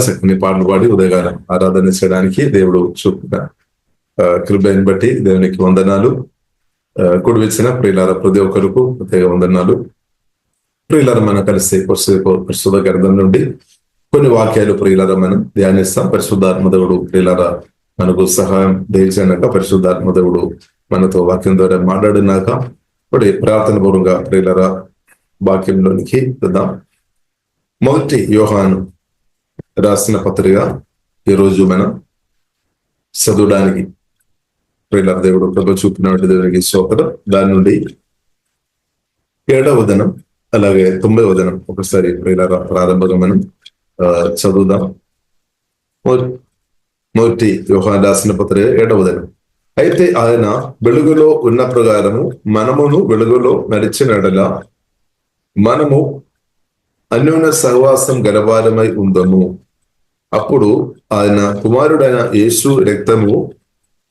చక్కని పాటలు పాడి ఉదయకాలం ఆరాధన చేయడానికి దేవుడు చూపిన కృపను బట్టి దేవునికి వందనాలు. కుడి వచ్చిన ప్రియులార ప్రతి ఒక్కరికి ప్రత్యేక వందనాలు. ప్రియులార మనం కలిసి పరిశుద్ధ గ్రంథం నుండి కొన్ని వాక్యాలు ప్రియులార మనం ధ్యానిస్తాం. పరిశుద్ధాత్మ దేవుడు ప్రియులార మనకు సహాయం దయచేయనాక, పరిశుద్ధాత్మ దేవుడు మనతో వాక్యం ద్వారా మాట్లాడినాక ఇప్పుడు ప్రార్థన పూర్వంగా ప్రియులార వాక్యంలోనికి వెళ్దాం. మొదటి యోహాను రాసిన పత్రిక ఈరోజు మనం చదవడానికి ప్రియులార దేవుడు కృప చూపినటువంటి దేవునికి స్తోత్రం. దాని నుండి 7వ వచనం అలాగే 9వ వచనం ఒకసారి ప్రియులార ప్రారంభంగా మనం చదువుదాం. మొదటి యోహాను రాసిన పత్రిక 7వ వచనం. అయితే ఆయన వెలుగులో ఉన్న ప్రకారము మనమును వెలుగులో నడిచినడలా మనము అన్యోన్య సహవాసం గలవారమై ఉందము. అప్పుడు ఆయన కుమారుడైన యేసు రక్తము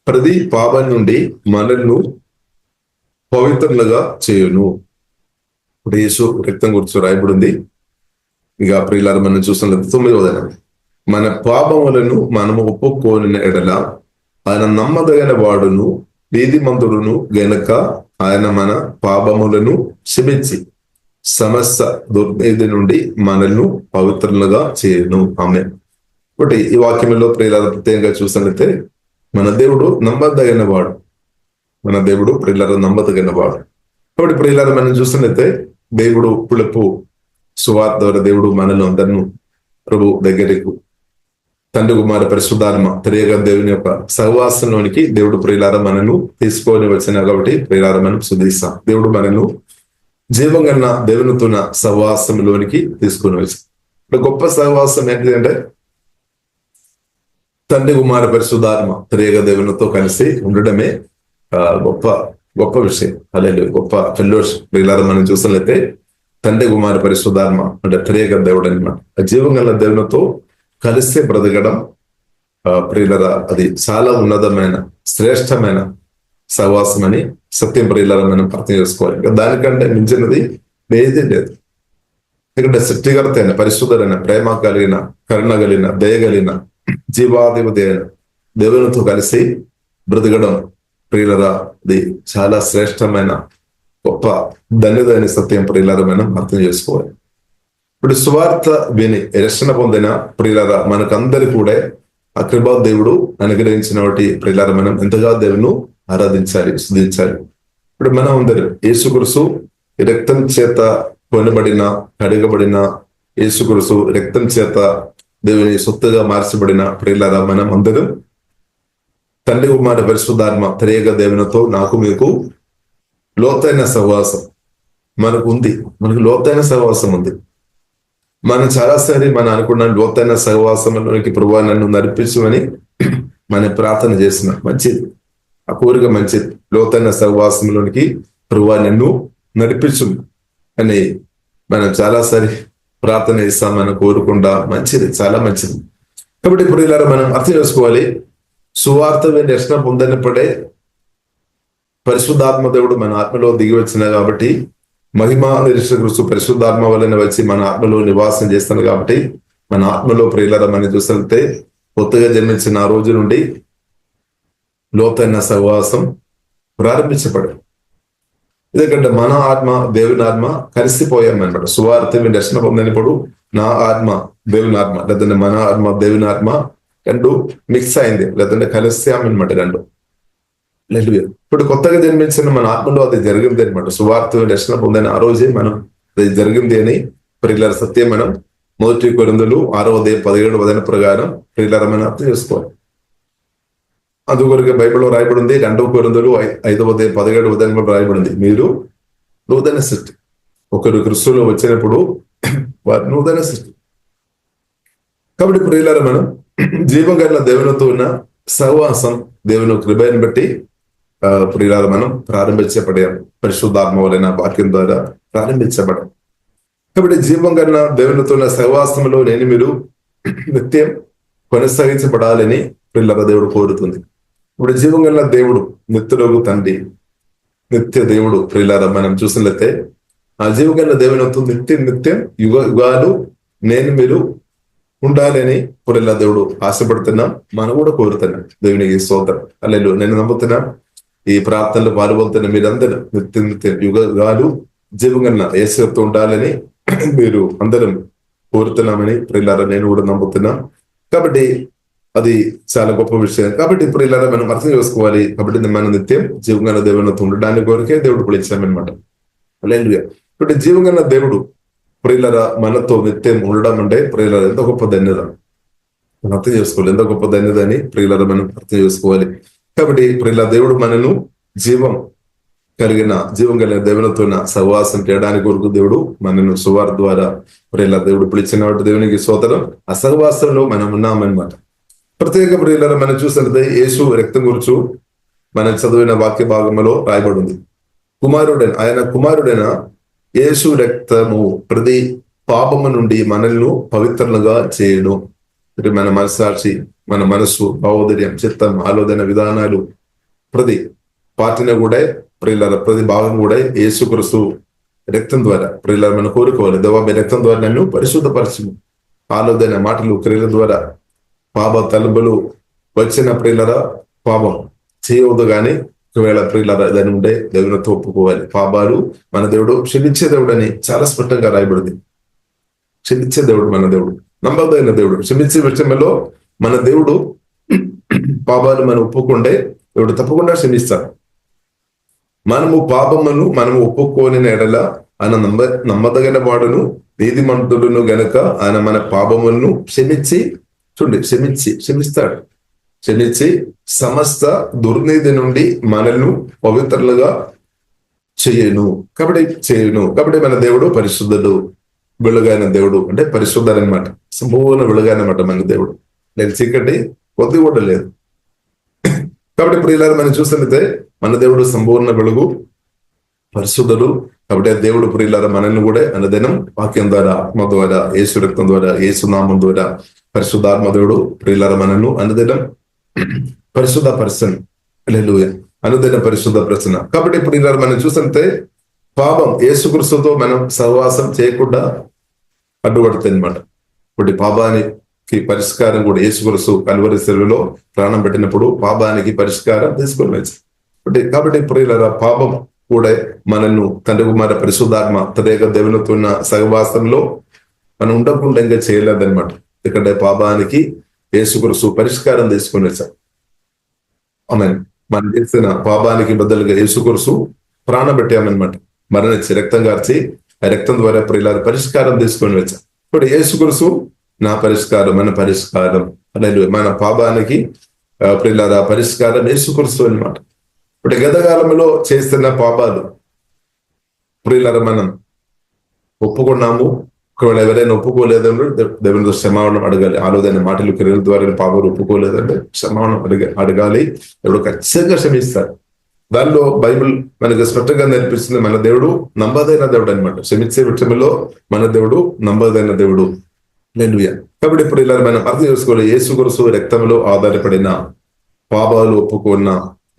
ప్రతి పాపం నుండి మనల్ని పవిత్రులుగా చేయును. ఇప్పుడు యేసు రక్తం గురించి రాయబడింది. ఇక ప్రియులారా మనం చూస్తున్నది 9వ వచనం. మన పాపములను మనము ఒప్పుకోని ఎడల ఆయన నమ్మదగిన వాడును నీతిమంతుడును గనుక ఆయన మన పాపములను క్షమించి సమస్త దుర్నీతి నుండి మనల్ని పవిత్రులుగా చేయను. ఆమె ఒకటి ఈ వాక్యంలో ప్రియులారా ప్రత్యేకంగా చూసినట్లయితే మన దేవుడు నమ్మదగిన వాడు. మన దేవుడు ప్రియులారా నమ్మదగిన వాడు. కాబట్టి ప్రియులారా మనం చూసినట్లయితే దేవుడు పిలుపు సువార్త ద్వారా దేవుడు మనల్ని అందరిను ప్రభు దగ్గరకు తండ్రి కుమార పరిశుద్ధాత్మ త్రియేక దేవుని యొక్క సహవాసంలోనికి దేవుడు ప్రియులారా మనను తీసుకొని వచ్చిన కాబట్టి ప్రియులారా మనం శుద్ధిస్తాం. దేవుడు మనను జీవం కన్నా దేవునితోన సహవాసంలోనికి తీసుకొని వచ్చాం. ఇప్పుడు గొప్ప సహవాసం ఏంటంటే తండ్రి కుమార పరిశుద్ధాత్మ త్రియేక దేవునితో కలిసి ఉండడమే గొప్ప గొప్ప విషయం. అలాగే గొప్ప ఫెలోషిప్. ప్రియులారా మనం చూసినట్లయితే తండ్రి కుమార పరిశుద్ధాత్మ అంటే త్రియేక దేవుడు అనమాట. ఆ జీవం గల దేవునితో కలిసి బ్రతకడం ప్రియులారా అది చాలా ఉన్నతమైన శ్రేష్టమైన సహవాసం అని సత్యం ప్రియులారా మనం అర్థం చేసుకోవాలి. దానికంటే మించినది ఏది లేదు. ఎందుకంటే సృష్టికర్త అయిన పరిశుద్ధుడైన ప్రేమ కలిగిన కరుణ కలిగిన దయ కలిగిన జీవాధిపతి అయిన దేవునితో కలిసి బ్రతకడం ప్రియులారా అది చాలా శ్రేష్టమైన గొప్ప ధన్యమైన సత్యం ప్రియులారా మనం అర్థం చేసుకోవాలి. ఇప్పుడు సువార్త విని రక్షణ పొందిన ప్రియులారా మనకందరి కూడా ఆ కృపా దేవుడు అనుగ్రహించిన వాటి ప్రియులారా మనం ఎంతగా దేవుని ఆరాధించాలి, స్తుతించాలి. ఇప్పుడు మనం అందరూ యేసుక్రీస్తు రక్తం చేత కొనబడిన కడగబడిన యేసుక్రీస్తు రక్తం చేత దేవుని సొత్తుగా మార్చబడిన ప్రియులారా మనం అందరం తండ్రి కుమార పరిశుద్ధాత్మ త్రియేక దేవునితో నాకు మీకు లోతైన సహవాసం మనకు ఉంది. మనకు లోతైన సహవాసం ఉంది. మనం చాలాసారి మనం అనుకున్న లోతైన సహవాసంలోనికి ప్రభువా నన్ను నడిపించమని మనం ప్రార్థన చేసిన మంచిది. ఆ కోరిక మంచిది. లోతైన సహవాసంలోనికి ప్రభువా నన్ను నడిపించు అని మనం చాలాసారి ప్రార్థన చేస్తాం. మనం కోరుకుండా మంచిది, చాలా మంచిది. కాబట్టి ఇప్పుడు ఇలా మనం అర్థం చేసుకోవాలి. సువార్త విని రక్షణ పొందనప్పుడే పరిశుద్ధాత్మ దేవుడు మన ఆత్మలో దిగి వచ్చిన కాబట్టి మహిమా నిరీక్షకుడు పరిశుద్ధాత్మ వలన వచ్చి మన ఆత్మలో నివాసం చేస్తాను కాబట్టి మన ఆత్మలో ప్రియులారా మనం చూస్తే కొత్తగా జన్మించిన ఆ రోజు నుండి లోతైన సహవాసం ప్రారంభించబడు. ఎందుకంటే మన ఆత్మ దేవుని ఆత్మ కలిసిపోయామన్నమాట. సువార్త విని రక్షణ పొందనప్పుడు నా ఆత్మ దేవుని ఆత్మ లేదంటే మన ఆత్మ దేవుని ఆత్మ రెండు మిక్స్ అయింది, లేదంటే కలిసామన్నమాట రెండు. ఇప్పుడు కొత్తగా జన్మించిన మన ఆత్మలో అది జరిగింది అనమాట. సువార్త రక్షణ పొందిన ఆ రోజే మనం అది జరిగింది అని ప్రియులార సత్యం మనం 1 కొరింథీయులు 6:17 వచనం ప్రకారం ప్రియులార మనం అర్థం చేసుకోవాలి. అందుకొరకు బైబిల్లో రాయబడింది. 2 కొరింథీయులు 5:17 వచనంలో రాయబడింది, మీరు నూతన సృష్టి. ఒకరు క్రీస్తులో వచ్చినప్పుడు వారు నూతన సృష్టి. కాబట్టి ప్రియులార మనం జీవం గల దేవునితో ఉన్న సహవాసం దేవుని కృపను బట్టి ప్రియులారా మనం ప్రారంభించబడాం. పరిశుద్ధాత్మ వలన వాక్యం ద్వారా ప్రారంభించబడం. కాబట్టి జీవం కన్నా దేవునితో ఉన్న సహవాసంలో నేను మీరు నిత్యం కొనసాగించబడాలని ప్రియులారా దేవుడు కోరుతుంది. ఇప్పుడు జీవం కన్నా దేవుడు నిత్యులకు తండ్రి, నిత్య దేవుడు ప్రియులారా మనం చూసినట్లయితే ఆ జీవం కన్నా దేవునితో నిత్యం యుగ యుగాలు నేను మీరు ఉండాలని పురిలా దేవుడు ఆశపడుతున్నాం, మనం కూడా కోరుతున్నాం. దేవునికి స్తోత్రం. హల్లెలూయా. నేను నమ్ముతున్నా ఈ ప్రార్థనలు పాల్గొంటున్న మీరందరూ నిత్య యుగాలు జీవంగా యేసుతో ఉండాలని మీరు అందరం కోరుతున్నామని ప్రియులారా నేను కూడా నమ్ముతున్నా. కాబట్టి అది చాలా గొప్ప విషయం. కాబట్టి ప్రియులారా మనం అర్థం చేసుకోవాలి. కాబట్టి మనం నిత్యం జీవంగా దేవునితో ఉండడానికి కొరకే దేవుడు పిలిచామన్నమాట. హల్లెలూయా. కాబట్టి జీవంగా దేవుడు ప్రియులారా మనతో నిత్యం ఉండడం అంటే ప్రియులారా ఎంత గొప్ప ధన్యత మనం అర్థం చేసుకోవాలి. ఎంత గొప్ప ధన్యత అని ప్రియులారా మనం అర్థం చేసుకోవాలి. కాబట్టి ప్రియుల దేవుడు మనను జీవం కలిగిన దేవునితో సహవాసం చేయడానికి కొరకు దేవుడు మనను సువార్త ద్వారా ప్రియుల దేవుడు పిలిచిన దేవునికి స్తోత్రం. ఆ సహవాసంలో మనం ఉన్నామన్నమాట. ప్రత్యేక ప్రియుల మనం చూసినట్లయితే యేసు రక్తం గురించి మనం చదివిన వాక్య భాగంలో రాయబడి ఉంది. ఆయన కుమారుడైన యేసు రక్తము ప్రతి పాపము నుండి మనల్ని పవిత్రులుగా చేయను. మన మనసాక్షి, మన మనస్సు, భావోదర్యం, చిత్తం, ఆలోచన విధానాలు ప్రతి పార్టీని కూడా ప్రియుల ప్రతి భాగం కూడా యేసుక్రీస్తు రక్తం ద్వారా ప్రియుల మనం కోరుకోవాలి. దేవా మీ రక్తం ద్వారా నన్ను పరిశుద్ధపరచుము. ఆలోచన, మాటలు, క్రియల ద్వారా పాప తలుపులు వచ్చిన ప్రియులరా పాపం చేయవద్దు. కానీ ఒకవేళ ప్రియులరా దాని ఉండే దేవునితో ఒప్పుకోవాలి. పాపాలు మన దేవుడు క్షమించే దేవుడు అని చాలా స్పష్టంగా రాయబడింది. క్షమించే దేవుడు మన దేవుడు, నమ్మదైన దేవుడు. క్షమించే విషయంలో మన దేవుడు పాపాలు మనం ఒప్పుకుంటే దేవుడు తప్పకుండా క్షమిస్తాడు. మనము పాపమును మనము ఒప్పుకోని ఎడల ఆయన నమ్మదగిన వాడును నీతిమంతుడును గనుక ఆయన మన పాపములను క్షమిస్తాడు. క్షమించి సమస్త దుర్నీతి నుండి మనల్ని పవిత్రులుగా కాబట్టి మన దేవుడు పరిశుద్ధుడు, వెలుగైన దేవుడు. అంటే పరిశుద్ధుడు అనమాట, సంపూర్ణ వెలుగైనమాట మన దేవుడు. నేను చీకటి కొద్ది కూడా లేదు. కాబట్టి ఇప్పుడు ఇలా మనం చూసినట్లయితే మన దేవుడు సంపూర్ణ వెలుగు, పరిశుద్ధుడు. కాబట్టి దేవుడు ప్రియులారా మనల్ని కూడా అనుదినం వాక్యం ద్వారా, ఆత్మ ద్వారా, యేసు రక్తం ద్వారా, యేసు నామం ద్వారా పరిశుద్ధాత్మ దేవుడు ప్రియులారా మనల్ని అనుదినం పరిశుద్ధ పర్సన్. హల్లెలూయా. అనుదిన పరిశుద్ధ ప్రశ్న. కాబట్టి ఇప్పుడు ఇలా మనం చూసినట్లయితే పాపం యేసుక్రీస్తుతో మనం సహవాసం చేయకుండా అడ్డుపడుతుంది అనమాట. ఇప్పుడు పాపానికి పరిష్కారం కూడా యేసుక్రీస్తు కల్వరి శిలువలో ప్రాణం పెట్టినప్పుడు పాపానికి పరిష్కారం తీసుకొని కాబట్టి ప్రియులారా పాపం కూడా మనల్ని తండ్రి కుమార పరిశుద్ధాత్మ తదేక దేవునితో ఉన్న సహవాసంలో మనం ఉండకుండా ఇంకా చేయలేదన్నమాట. ఎందుకంటే పాపానికి యేసుక్రీస్తు పరిష్కారం తీసుకొని వచ్చాం. ఆమె మనం చేసిన పాపానికి బదులుగా యేసుక్రీస్తు ప్రాణం పెట్టామన్నమాట. మరణించి రక్తం కార్చి ఆ రక్తం ద్వారా ప్రియులారా పరిష్కారం తీసుకొని వచ్చాం. ఇప్పుడు యేసుక్రీస్తు నా పరిష్కారం, మన పరిష్కారం అనేది మన పాపానికి ప్రియులారా పరిష్కారం యేసుక్రీస్తు అన్నమాట. ఇప్పుడు గతకాలంలో చేస్తున్న పాపాలు ప్రియులారా మనం ఒప్పుకున్నాము. ఒకవేళ ఎవరైనా ఒప్పుకోలేదంటే దేవునితో క్షమాపణ అడగాలి. ఆలోచన, మాటలు, క్రియల ద్వారా పాపాలు ఒప్పుకోలేదంటే క్షమాపణ అడగాలి. దేవుడు ఖచ్చితంగా క్షమిస్తారు. దానిలో బైబిల్ మనకు స్పష్టంగా నేర్పిస్తుంది మన దేవుడు నమ్మదైన దేవుడు అనమాట. క్షమించే విషయంలో మన దేవుడు నమ్మదైన దేవుడు. హల్లెలూయా. కాబట్టి ఇప్పుడు ఇలా మనం అర్థం చేసుకోవాలి. యేసుక్రీస్తు రక్తంలో ఆధారపడిన పాపాలు ఒప్పుకున్న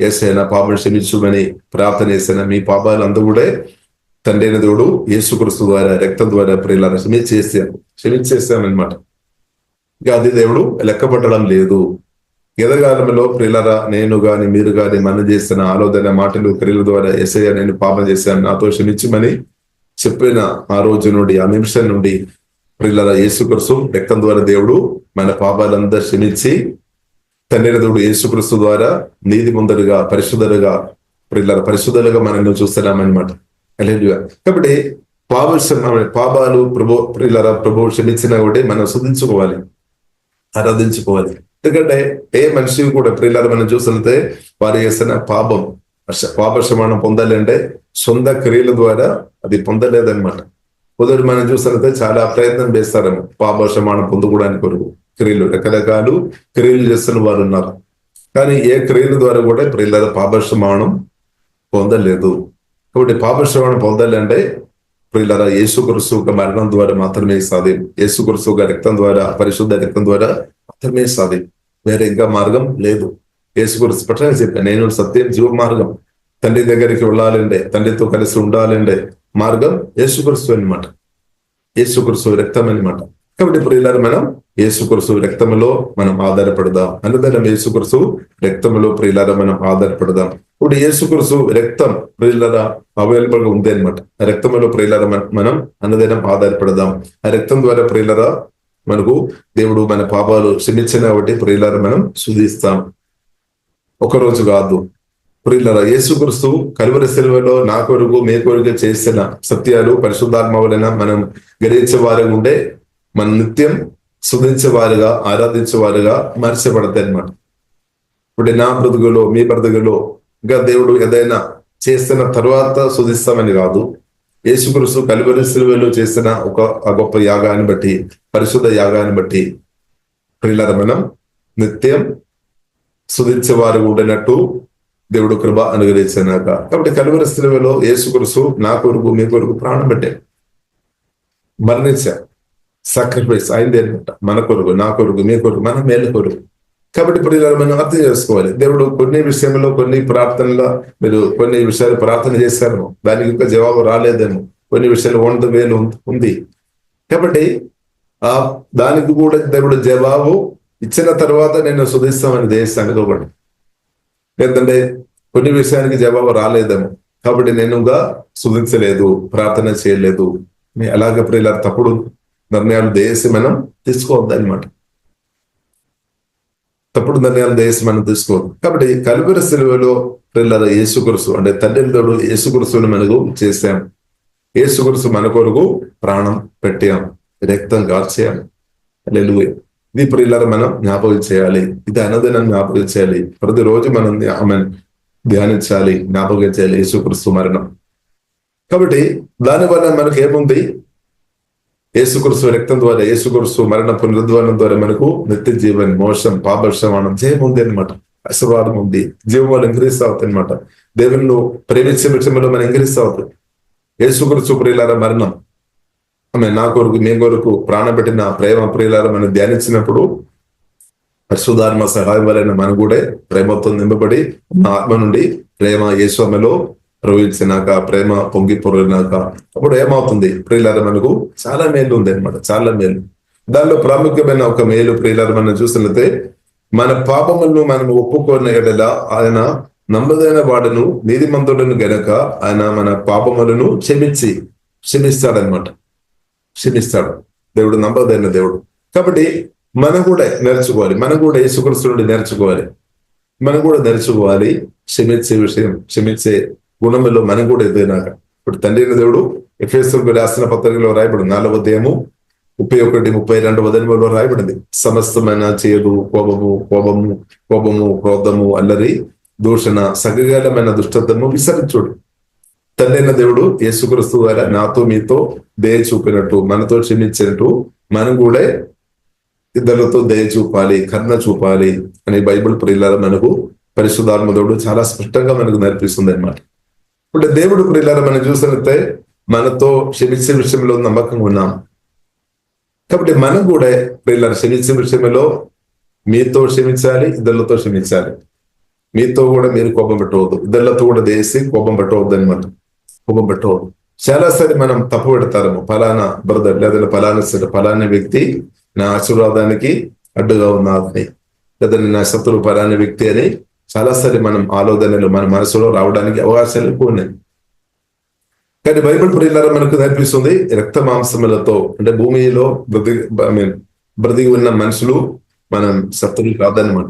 యేసయ్యా పాపం క్షమించుమని ప్రార్థన చేసిన మీ పాపాలు అందరూ కూడా తండ్రి అయిన దేవుడు యేసుక్రీస్తు ద్వారా రక్తం ద్వారా ప్రియులారా క్షమించేసామన్నమాట. ఇక అది దేవుడు లెక్కపట్టడం లేదు. గతకాలంలో ప్రియులారా నేను గాని మీరు గాని మనం చేసిన ఆలోచన, మాటలు, క్రియల ద్వారా యేసయ్యా నేను పాపం చేశాను, నాతో క్షమించమని చెప్పిన ఆ రోజు నుండి, ఆ నిమిషం నుండి ప్రియులారా యేసుక్రీస్తు రక్తం ద్వారా దేవుడు మన పాపాలందరూ క్షమించి తండ్రి అయిన దేవుడు యేసుక్రీస్తు ద్వారా నీతి ముందరుగా ప్రియులారా పరిశుద్ధులుగా మనం చూస్తున్నామన్నమాట. హల్లెలూయా. కాబట్టి పాపాలు ప్రభు క్షమించినా కూడా మనం శుద్ధించుకోవాలి, ఆరాధించుకోవాలి. ఎందుకంటే ఏ మనిషి కూడా ప్రియులారా మనం చూసినట్లయితే వారు చేసిన పాప క్షమాపణ పొందాలి అంటే సొంత క్రియల ద్వారా అది పొందలేదన్నమాట. మొదటి మనం చూసినట్లయితే చాలా ప్రయత్నం చేస్తారేమో పాప క్షమాపణ పొందుకోవడానికి కొరకు. క్రియలు రకరకాలు క్రియలు చేస్తున్న వారు ఉన్నారు. కానీ ఏ క్రియల ద్వారా కూడా ప్రియులారా పాప క్షమాపణ పొందలేదు. కాబట్టి పాప క్షమాపణ పొందాలి అంటే ప్రియులారా యేసుక్రీస్తు మరణం ద్వారా మాత్రమే సాధ్యం. యేసుక్రీస్తు రక్తం ద్వారా, పరిశుద్ధ రక్తం ద్వారా మాత్రమే సాధ్యం. వేరే ఇంకా మార్గం లేదు. యేసుక్రీస్తు స్పష్టంగా చెప్పాను, నేను సత్యం, జీవ మార్గం. తండ్రి దగ్గరికి వెళ్ళాలంటే, తండ్రితో కలిసి ఉండాలంటే మార్గం యేసుక్రీస్తు అన్నమాట. యేసుక్రీస్తు రక్తం అన్నమాట. కాబట్టి ప్రియులారా మనం యేసుక్రీస్తు రక్తములో మనం ఆధారపడదాం. అనుదినం యేసుక్రీస్తు రక్తములో ప్రియులారా మనం ఆధారపడదాం. ఇప్పుడు యేసుక్రీస్తు రక్తం ప్రియులారా అవైలబుల్ గా ఉంది అనమాట. ఆ రక్తములో ప్రియులారా మనం అనుదినం ఆధారపడదాం. ఆ రక్తం ద్వారా ప్రియులారా మనకు దేవుడు మన పాపాలు క్షమించిన కాబట్టి ప్రియులారా మనం స్తుతిస్తాం. ఒకరోజు కాదు ప్రియులారా, యేసుక్రీస్తు కలువరి శిలువలో నా కొరకు మీ కొరకు చేసిన సత్యాలు పరిశుద్ధాత్మ వలన మనం గ్రహించే వారిగా ఉండే మనం నిత్యం స్తుతించేవారుగా ఆరాధించేవారుగా మార్చబడతాయి అన్నమాట. ఇప్పుడు నా బ్రతుకులో మీ బ్రతుకులో ఇంకా దేవుడు ఏదైనా చేస్తున్న తర్వాత స్తుతిస్తామని కాదు, యేసుక్రీస్తు కలువరి శిలువలో చేసిన ఆ గొప్ప యాగాన్ని బట్టి, పరిశుద్ధ యాగాన్ని బట్టి ప్రియులారా మనం నిత్యం స్తుతించేవారు ఉండినట్టు దేవుడు కృప అనుగ్రహించినాక. కాబట్టి కలువరి శిలువలో యేసుక్రీస్తు నా కొరకు మీ కొరకు ప్రాణం పెట్టాడు, మరణించారు. సాక్రిఫైస్ అయింది అనమాట. మన కొరకు, నా కొరకు, మీ కొరకు, మన మేలు కొరకు. కాబట్టి ఇప్పుడు ఇలా మనం అర్థం చేసుకోవాలి. దేవుడు కొన్ని విషయంలో కొన్ని ప్రార్థనలో మీరు కొన్ని విషయాలు ప్రార్థన చేశారు, దానికి ఇంకా జవాబు రాలేదేమో. కొన్ని విషయాలు 100,000 ఉంది. కాబట్టి దానికి కూడా దేవుడు జవాబు ఇచ్చిన తర్వాత నేను స్తుతిస్తామని దేశానికి ఒకటి. లేదంటే కొన్ని విషయానికి జవాబు రాలేదేమో కాబట్టి నేనుగా స్తుతించలేదు, ప్రార్థన చేయలేదు. అలాగే ప్రియుల తప్పుడు నిర్ణయాలు దేశ మనం తీసుకోవద్దు అనమాట. తప్పుడు నిర్ణయాలు దేశ మనం తీసుకోవద్దు. కాబట్టి కలువరి శిలువలో ప్రియుల యేసుక్రీస్తు అంటే తండ్రితోడు యేసుక్రీస్తుని మనకు చేశాం. యేసుక్రీస్తు మన కొరకు ప్రాణం పెట్టాం, రక్తం కార్చాం. హల్లెలూయా. ఇది ప్రియులారా మనం జ్ఞాపకం చేయాలి. ఇది అనుదినం జ్ఞాపకం చేయాలి. ప్రతిరోజు మనం ఆమె ధ్యానించాలి, జ్ఞాపకం చేయాలి యేసుక్రీస్తు మరణం. కాబట్టి దానివల్ల మనకు ఏముంది? యేసుక్రీస్తు రక్తం ద్వారా, యేసుక్రీస్తు మరణ పునరుద్ధానం ద్వారా మనకు నిత్య జీవన్, మోక్షం, పాపక్షమానం, జయం ఉంది అనమాట. ఆశీర్వాదం ఉంది, జీవం వాళ్ళు ఇంక్రీస్ అవుతాయి అనమాట. దేవుని ప్రేమించే విషయంలో మనం ఇంక్రీస్ అవుతుంది. యేసుక్రీస్తు ప్రియులారా మరణం ఆమె నా కొరకు మీ కొరకు ప్రాణం పెట్టిన ప్రేమ ప్రియులారా మనం ధ్యానించినప్పుడు పరిశుద్ధాత్మ సహాయం వలన మనం కూడా ప్రేమతో నింపబడి ఆత్మ నుండి ప్రేమ యేసుమలో ప్రవహించినాక, ప్రేమ పొంగి పొరలినాక అప్పుడు ఏమవుతుంది? ప్రియులారా మనకు చాలా మేలు ఉంది అనమాట, చాలా మేలు. దానిలో ప్రాముఖ్యమైన ఒక మేలు ప్రియులారా మనం చూసినట్లయితే, మన పాపములను మనం ఒప్పుకోని ఎడల ఆయన నమ్మదైన వాడును నీతిమంతులను గనక ఆయన మన పాపములను క్షమిస్తాడనమాట. క్షమిస్తాడు. దేవుడు నమ్మదైన దేవుడు. కాబట్టి మనం కూడా నేర్చుకోవాలి, మనం కూడా యేసుక్రీస్తు నుండి నేర్చుకోవాలి, మనం కూడా నేర్చుకోవాలి క్షమించే విషయం, క్షమించే గుణంలో మనం కూడా ఎదిగినాక. ఇప్పుడు తండ్రి అయిన దేవుడు ఎఫెసీయులకు రాసిన పత్రికలో రాయబడి 4వ అధ్యాయము 31-32 రాయబడింది. సమస్తమైన చేదు, కోపము, క్రోధము, అల్లరి, దూషణ, సగగలమైన దుష్టత్వము విసరించుడు. తండ్రి అయిన దేవుడు యేసుక్రీస్తు ద్వారా నాతో మీతో దయ చూపినట్టు, మనతో క్షమించినట్టు మనం కూడా ఇద్దరితో దయ చూపాలి, కరుణ చూపాలి అని బైబిల్ ప్రియులారా మనకు పరిశుద్ధాత్మ దేవుడు చాలా స్పష్టంగా మనకు నేర్పిస్తుంది అనమాట. ఇప్పుడు దేవుడు ప్రియులారా మనం చూసినట్లయితే మనతో క్షమించే విషయంలో నమ్మకంగా ఉన్నాం. కాబట్టి మనం కూడా ప్రియులారా క్షమించే విషయంలో మీతో క్షమించాలి, ఇద్దరితో క్షమించాలి. మీతో కూడా మీరు కోపం పెట్టవద్దు, ఇద్దరితో కూడా దేశీ కోపం పెట్టవద్దు అనమాట. కోపం పెట్టవద్దు. చాలాసారి మనం తప్పు పెడతాము, ఫలానా బ్రదర్ లేదా ఫలానా వ్యక్తి నా ఆశీర్వాదానికి అడ్డుగా ఉన్నది, లేదా నా శత్రువు ఫలానా వ్యక్తి అని చాలాసారి మనం ఆలోచనలు మన మనసులో రావడానికి అవకాశాలు ఎక్కువ ఉన్నాయి. కానీ బైబిల్ ప్రియులారా మనకు నేర్పిస్తుంది రక్త మాంసములతో అంటే భూమిలో బ్రతికి ఉన్న మనుషులు మనం శత్రువులు కాదనమాట.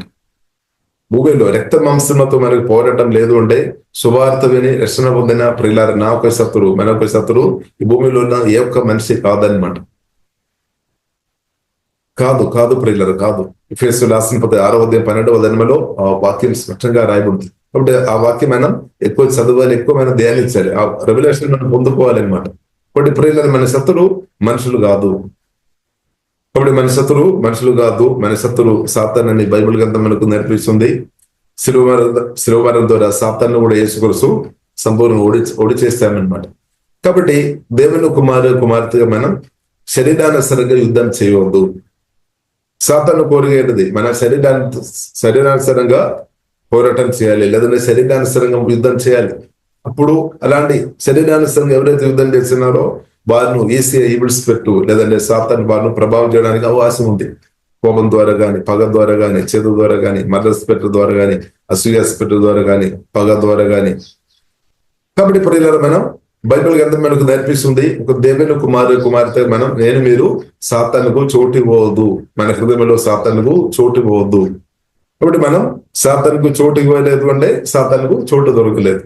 భూమిలో రక్త మాంసంతో మనకు పోరాటం లేదు అంటే సువార్త విని రక్షణ పొందిన ప్రియులారా నా ఒక శత్రువు, మన ఒక శత్రువు ఈ భూమిలో ఉన్న ఏ ఒక్క మనిషి కాదనమాట. కాదు ప్రియులారా, కాదు. ఎఫెసీయులకు రాసిన 6వ అధ్యాయం 12వ వచనంలో ఆ వాక్యం స్పష్టంగా రాయబడింది. కాబట్టి ఆ వాక్యం మనం ఎక్కువ చదవాలి, ఎక్కువ మనం ధ్యానించాలి, ఆ రెవల్యూషన్ మనం పొందుకోవాలన్నమాట. కాబట్టి ప్రియులారా మన శత్రువు మనుషులు కాదు. కాబట్టి మన శత్రువు మనుషులు కాదు, మన శత్రువు సాతాను అని బైబిల్ గ్రంథం మనకు నేర్పిస్తుంది. శిలువ ద్వారా సాతాను కూడా యేసుక్రీస్తు సంపూర్ణ ఓడి చేస్తామన్నమాట. కాబట్టి దేవుని కుమార్తెగా మనం శరీరానుసరంగా యుద్ధం చేయవద్దు. సాతాను కోరిగేది మన శరీరానుసరంగా పోరాటం చేయాలి, లేదంటే శరీరానుసరంగా యుద్ధం చేయాలి. అప్పుడు అలాంటి శరీరానుసరంగా ఎవరైతే యుద్ధం చేస్తున్నారో వారిని ఈజీగా విడిచిపెట్టు, లేదంటే సాతాను వారిని ప్రభావం చేయడానికి అవకాశం ఉంది. కోపం ద్వారా కానీ, పగ ద్వారా కానీ, చేదు ద్వారా కానీ, మర్రస్పెట్ట ద్వారా కానీ, అసూయాస్పెట్ట ద్వారా కానీ, పగ ద్వారా కానీ. కాబట్టి ప్రియులారా, మనం బైబిల్ గ్రంథం మనకు నేర్పిస్తుంది, ఒక దేవుని కుమార్తె నేను మీరు సాతానుకు చోటు ఇవ్వవద్దు, మన హృదయంలో సాతానుకు చోటు ఇవ్వవద్దు. కాబట్టి మనం సాతానుకు చోటు ఇవ్వలేదు అంటే సాతానుకు చోటు దొరకలేదు.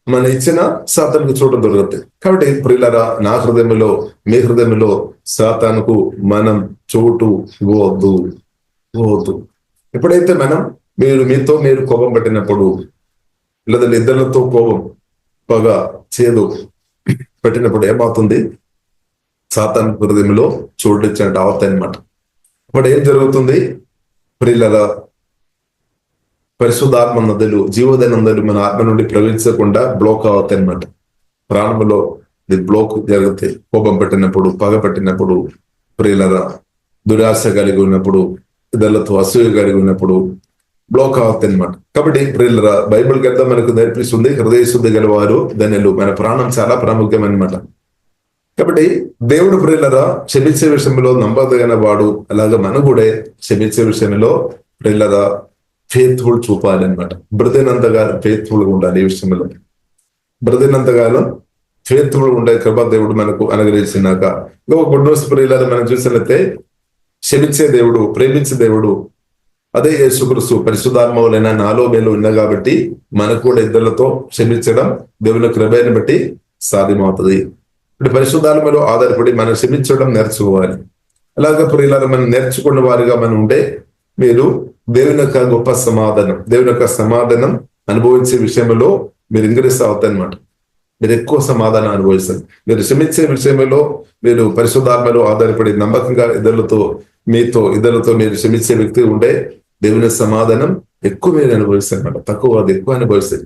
మన ఇచ్చిన సాతానుకు చోటు దొరకదు. కాబట్టి ప్రియులారా, నా హృదయంలో మీ హృదయంలో సాతానుకు మనం చోటు ఇవ్వవద్దు. ఎప్పుడైతే మీరు కోపం పట్టినప్పుడు, లేదా ఇద్దరితో కోపం, పగ, చేదు పెట్టినప్పుడు ఏమవుతుంది? సాతాను హృదయంలో చోటు ఇచ్చినట్టు అవుతాయి అన్నమాట. ఇప్పుడు ఏం జరుగుతుంది? ప్రియులారా, పరిశుద్ధాత్మ నదులు, జీవోదయ నదులు మన ఆత్మ నుండి ప్రవహించకుండా బ్లాక్ అవుతాయి అన్నమాట. ప్రాణంలో బ్లాక్ జరుగుతాయి. కోపం పెట్టినప్పుడు, పగ పెట్టినప్పుడు, ప్రియులారా, దురాశ కలిగి ఉన్నప్పుడు, ఇతరులతో అసూయ కలిగి ఉన్నప్పుడు బ్లాక్ అవుతాయి అన్నమాట. కాబట్టి ప్రియులారా, బైబిల్ గ్రంథం మనకు నేర్పిస్తుంది, హృదయ శుద్ధి గలవారు ధన్యులు. మన ప్రాణం చాలా ప్రాముఖ్యమన్నమాట. కాబట్టి దేవుడు ప్రియులారా క్షమించే విషయంలో నమ్మదగిన వాడు. అలాగే మనం కూడా క్షమించే విషయంలో ప్రియులారా ఫెయిత్ఫుల్ చూపాలి అనమాట. బ్రతినంతగా ఫెయిత్ఫుల్ గా ఉండాలి. ఈ విషయంలో బ్రతినంతగానో ఫెయిత్ఫుల్ ఉండే కృప దేవుడు మనకు అనుగ్రహించినాక, ఇంకొక గుడ్ న్యూస్ ప్రియులారా మనం చూసినట్లయితే, క్షమించే దేవుడు, ప్రేమించే దేవుడు అదే యేసుక్రీస్తు పరిశుద్ధాత్మవులైన నాలో మేలు ఉన్నా కాబట్టి మనకు కూడా ఇద్దరితో క్షమించడం దేవుని కృపను బట్టి సాధ్యమవుతుంది. ఇప్పుడు పరిశుద్ధాత్మలో ఆధారపడి మనం క్షమించడం నేర్చుకోవాలి. అలాగే ప్రియులారా, మనం నేర్చుకున్న వారిగా మనం ఉంటే మీరు దేవుని యొక్క గొప్ప సమాధానం, దేవుని యొక్క సమాధానం అనుభవించే విషయంలో మీరు ఇంక్రీస్ అవుతాయి అన్నమాట. మీరు ఎక్కువ సమాధానం అనుభవిస్తారు. మీరు క్షమించే విషయంలో మీరు పరిశుద్ధాత్మలో ఆధారపడి నమ్మకంగా ఇతరులతో మీరు క్షమించే వ్యక్తి ఉంటే దేవుని సమాధానం ఎక్కువ మీరు అనుభవిస్తారు అన్నమాట. తక్కువ అది ఎక్కువ అనుభవిస్తుంది.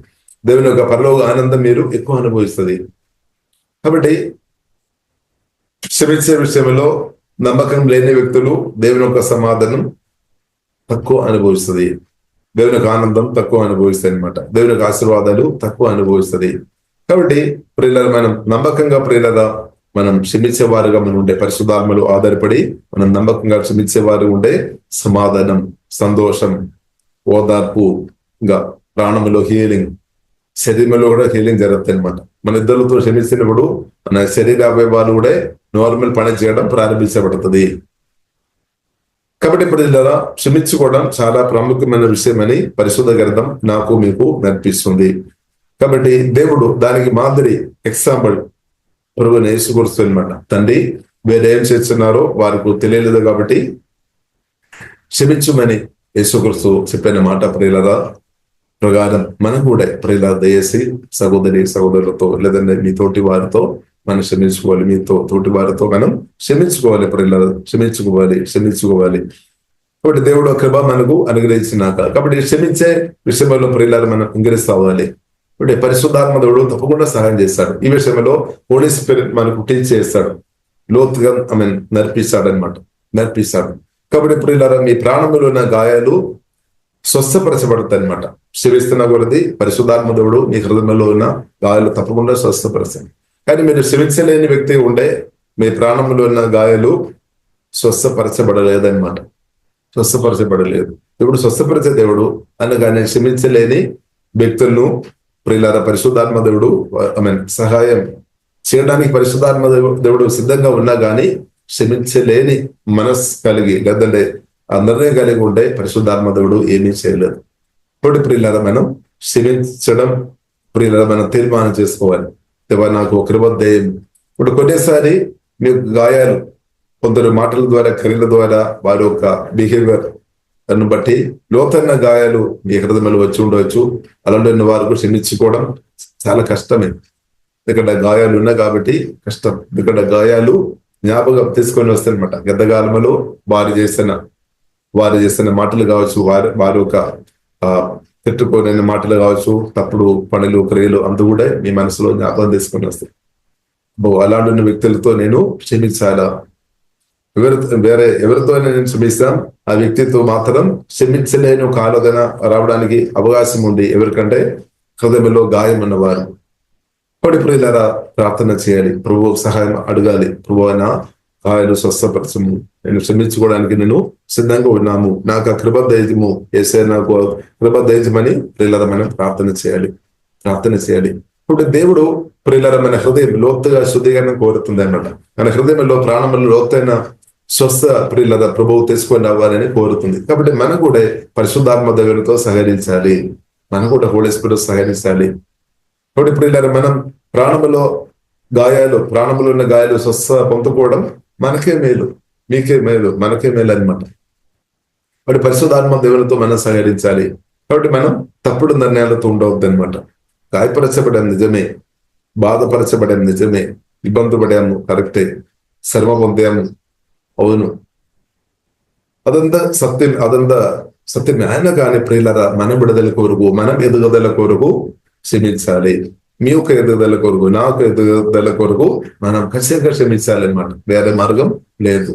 దేవుని యొక్క పరలోక ఆనందం మీరు ఎక్కువ అనుభవిస్తుంది. కాబట్టి క్షమించే విషయంలో నమ్మకం లేని వ్యక్తులు దేవుని యొక్క సమాధానం తక్కువ అనుభవిస్తుంది. దేవుని యొక్క ఆనందం తక్కువ అనుభవిస్తుంది అనమాట. దేవుని యొక్క ఆశీర్వాదాలు తక్కువ అనుభవిస్తుంది. కాబట్టి ప్రియులారా, మనం నమ్మకంగా ప్రియులారా మనం క్షమించేవారుగా మనం ఉండే, పరిశుద్ధాత్మలు ఆధారపడి మనం నమ్మకంగా క్షమించేవారు ఉండే సమాధానం, సంతోషం, ఓదార్పు, ఇంకా ప్రాణంలో హీలింగ్, శరీరంలో కూడా హీలింగ్ జరుగుతాయి అనమాట. మన ఇద్దరితో క్షమించినప్పుడు మన శరీర అవయవాలు కూడా నార్మల్ పని చేయడం ప్రారంభించబడుతుంది. కాబట్టి ప్రియులారా, క్షమించుకోవడం చాలా ప్రాముఖ్యమైన విషయమని పరిశుద్ధ గ్రంథం నాకు మీకు నేర్పిస్తుంది. కాబట్టి దేవుడు దానికి మాదిరి ఎగ్జాంపుల్ ప్రభువైన యేసుక్రీస్తు అన్నమాట. తండ్రి వేరే ఏం చేస్తున్నారో వారికి తెలియలేదు కాబట్టి క్షమించుమని యేసుక్రీస్తు చెప్పిన మాట ప్రియులారా ప్రకారం మనం కూడా ప్రియులారా దయచేసి సహోదరులతో లేదంటే మీ తోటి వారితో మనం క్షమించుకోవాలి. మీతో తోటి వారితో మనం క్షమించుకోవాలి. ప్రియులారా క్షమించుకోవాలి. కాబట్టి దేవుడు కృప మనకు అనుగ్రహించినాక, కాబట్టి క్షమించే విషయంలో ప్రియులారా మనం ఇంగ్రీస్ అవ్వాలి. అంటే పరిశుద్ధాత్మ దేవుడు తప్పకుండా సహాయం చేస్తాడు. ఈ విషయంలో హోలీ స్పిరిట్ మనకు టీచ్ చేస్తాడు, లోతుగా నేర్పిస్తాడు. కాబట్టి ప్రియులారా, మీ ప్రాణంలో ఉన్న గాయాలు స్వస్థపరచబడతాయి అనమాట. క్షమిస్తున్న కొలది పరిశుద్ధాత్మ దేవుడు మీ హృదయంలో ఉన్న గాయాలు తప్పకుండా స్వస్థపరచాలి. కానీ మీరు క్షమించలేని వ్యక్తి ఉండే మీ ప్రాణంలో ఉన్న గాయాలు స్వస్థపరచబడలేదన్నమాట. స్వస్థపరచబడలేదు. దేవుడు స్వస్థపరిచే దేవుడు అనగానే క్షమించలేని వ్యక్తులను ప్రియులారా పరిశుద్ధాత్మ దేవుడు సహాయం చేయడానికి పరిశుద్ధాత్మ దేవుడు సిద్ధంగా ఉన్నా గానీ క్షమించలేని మనస్సు కలిగి లేదంటే నిర్ణయం కలిగి ఉంటే పరిశుద్ధాత్మ దేవుడు ఏమీ చేయలేదు. ఇప్పుడు ప్రియులారా మనం క్షమించడం ప్రియులారా మనం తీర్మానం చేసుకోవాలి. నాకు కృప దయం. ఇప్పుడు కొన్నిసారి మీకు గాయాలు కొందరు మాటల ద్వారా, క్రియల ద్వారా వారి యొక్క బిహేవియర్ దాన్ని బట్టి లోతైన గాయాలు మీ హృదయంలో వచ్చి ఉండవచ్చు. అలాంటి వారికి క్షమించుకోవడం చాలా కష్టమే. ఇక్కడ గాయాలు ఉన్నాయి కాబట్టి కష్టం. ఇక్కడ గాయాలు జ్ఞాపకం తీసుకొని వస్తాయన్నమాట. గతకాలంలో వారు చేసిన మాటలు కావచ్చు, వారి యొక్క తిట్టుకోలేని మాటలు కావచ్చు, తప్పుడు పనులు, క్రియలు అంత కూడా మీ మనసులో జ్ఞాపకం తీసుకొని వస్తాయి. అలాంటి వ్యక్తులతో నేను క్షమించాలా? ఎవరితో నేను క్షమిస్తాం, ఆ వ్యక్తితో మాత్రం క్షమించలేని ఒక ఆలోచన రావడానికి అవకాశం ఉంది. ఎవరికంటే హృదయంలో గాయం ఉన్నవారు. ఇప్పుడు ఇలా ప్రార్థన చేయాలి, ప్రభు సహాయం అడగాలి. ప్రభు అయినా ఆయన స్వస్థపరచము, నేను క్షమించుకోవడానికి నేను సిద్ధంగా ఉన్నాము, నాకు ఆ కృప దయచము, ఏసే నాకు కృప దయచమని ప్రియులారా మనం ప్రార్థన చేయాలి. ఇప్పుడు దేవుడు ప్రియులారా మన హృదయం లోతుగా శుద్ధీకరణ కోరుతుంది అన్నమాట. మన హృదయంలో ప్రాణంలో లోతైన స్వస్థ ప్రియులారా ప్రభువు తీసుకొని రావాలని కోరుతుంది. కాబట్టి మనం కూడా పరిశుద్ధాత్మ దేవునితో సహకరించాలి, మనం కూడా హోలీ స్పిరిట్ సహకరించాలి. కాబట్టి ప్రియులారా మనం ప్రాణములో ఉన్న గాయాలు స్వస్థ పొందుకోవడం మనకే మేలు, మీకే మేలు, మనకే మేలు అనమాట. కాబట్టి పరిశుద్ధాత్మ దేవునితో మనం సహకరించాలి. కాబట్టి మనం తప్పుడు నిర్ణయాలతో ఉండవద్దు అనమాట. గాయపరచబడాము నిజమే, బాధపరచబడాము నిజమే, ఇబ్బంది పడాము కరెక్టే, శ్రమ పొందాము అవును, అదంతా సత్యమే. ఆయన కానీ ప్రియులరా మన విడుదల కొరకు, మనం ఎదుగుదల కొరకు క్షమించాలి. మీ యొక్క ఎదుగుదల కొరకు, నాకు ఎదుగుదల కొరకు మనం ఖచ్చితంగా క్షమించాలి అనమాట. వేరే మార్గం లేదు.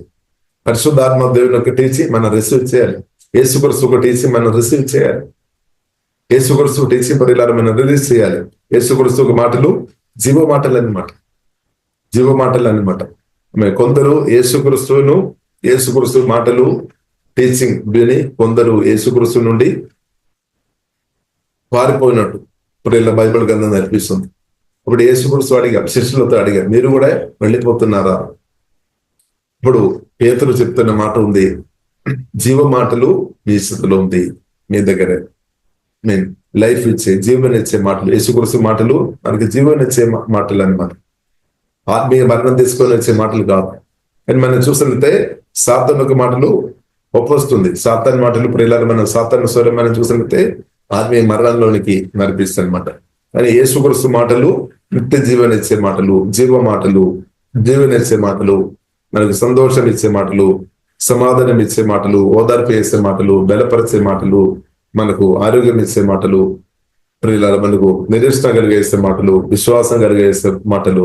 పరిశుద్ధాత్మ దేవుని ఒక టీచి మనం రిసీవ్ చేయాలి. యేసుక్రీస్తు ఒక టీచి మనం రిసీవ్ చేయాలి. యేసుక్రీస్తు టీచి పరిలారా మనం రిలీజ్ చేయాలి. యేసుక్రీస్తు మాటలు జీవ మాటలు అనమాట. కొందరు యేసుక్రీస్తు మాటలు టీచింగ్ విని కొందరు యేసుక్రీస్తు నుండి పారిపోయినట్టు ఇప్పుడు బైబిల్ గ్రంథం నేర్పిస్తుంది. ఇప్పుడు యేసుక్రీస్తు శిష్యులతో అడిగారు, మీరు కూడా వెళ్ళిపోతున్నారా? ఇప్పుడు పేతురు చెప్తున్న మాట ఉంది, జీవ మాటలు మీ స్థితిలో ఉంది, మీ దగ్గరే. లైఫ్ ఇచ్చే, జీవనిచ్చే మాటలు, యేసుక్రీస్తు మాటలు మనకి జీవనిచ్చే మాటలు అన్నమాట. ఆత్మీయ మరణం తీసుకొని వచ్చే మాటలు కాదు. అని మనం చూసినట్లయితే సాతాను మాటలు ఒప్పొస్తుంది. సాతాను మాటలు ప్రియులారా మనం సాతాను స్వరం మనం చూసినట్లయితే ఆత్మీయ మరణంలోనికి నడిపిస్తుంది అనమాట. కానీ యేసుక్రీస్తు మాటలు నిత్య జీవనిచ్చే మాటలు, జీవనిచ్చే మాటలు, మనకు సంతోషం ఇచ్చే మాటలు, సమాధానం ఇచ్చే మాటలు, ఓదార్పు చేసే మాటలు, బలపరిచే మాటలు, మనకు ఆరోగ్యం ఇచ్చే మాటలు, ప్రియులారా మనకు నిరీక్షణ కలిగేసే మాటలు, విశ్వాసం కలిగేసే మాటలు,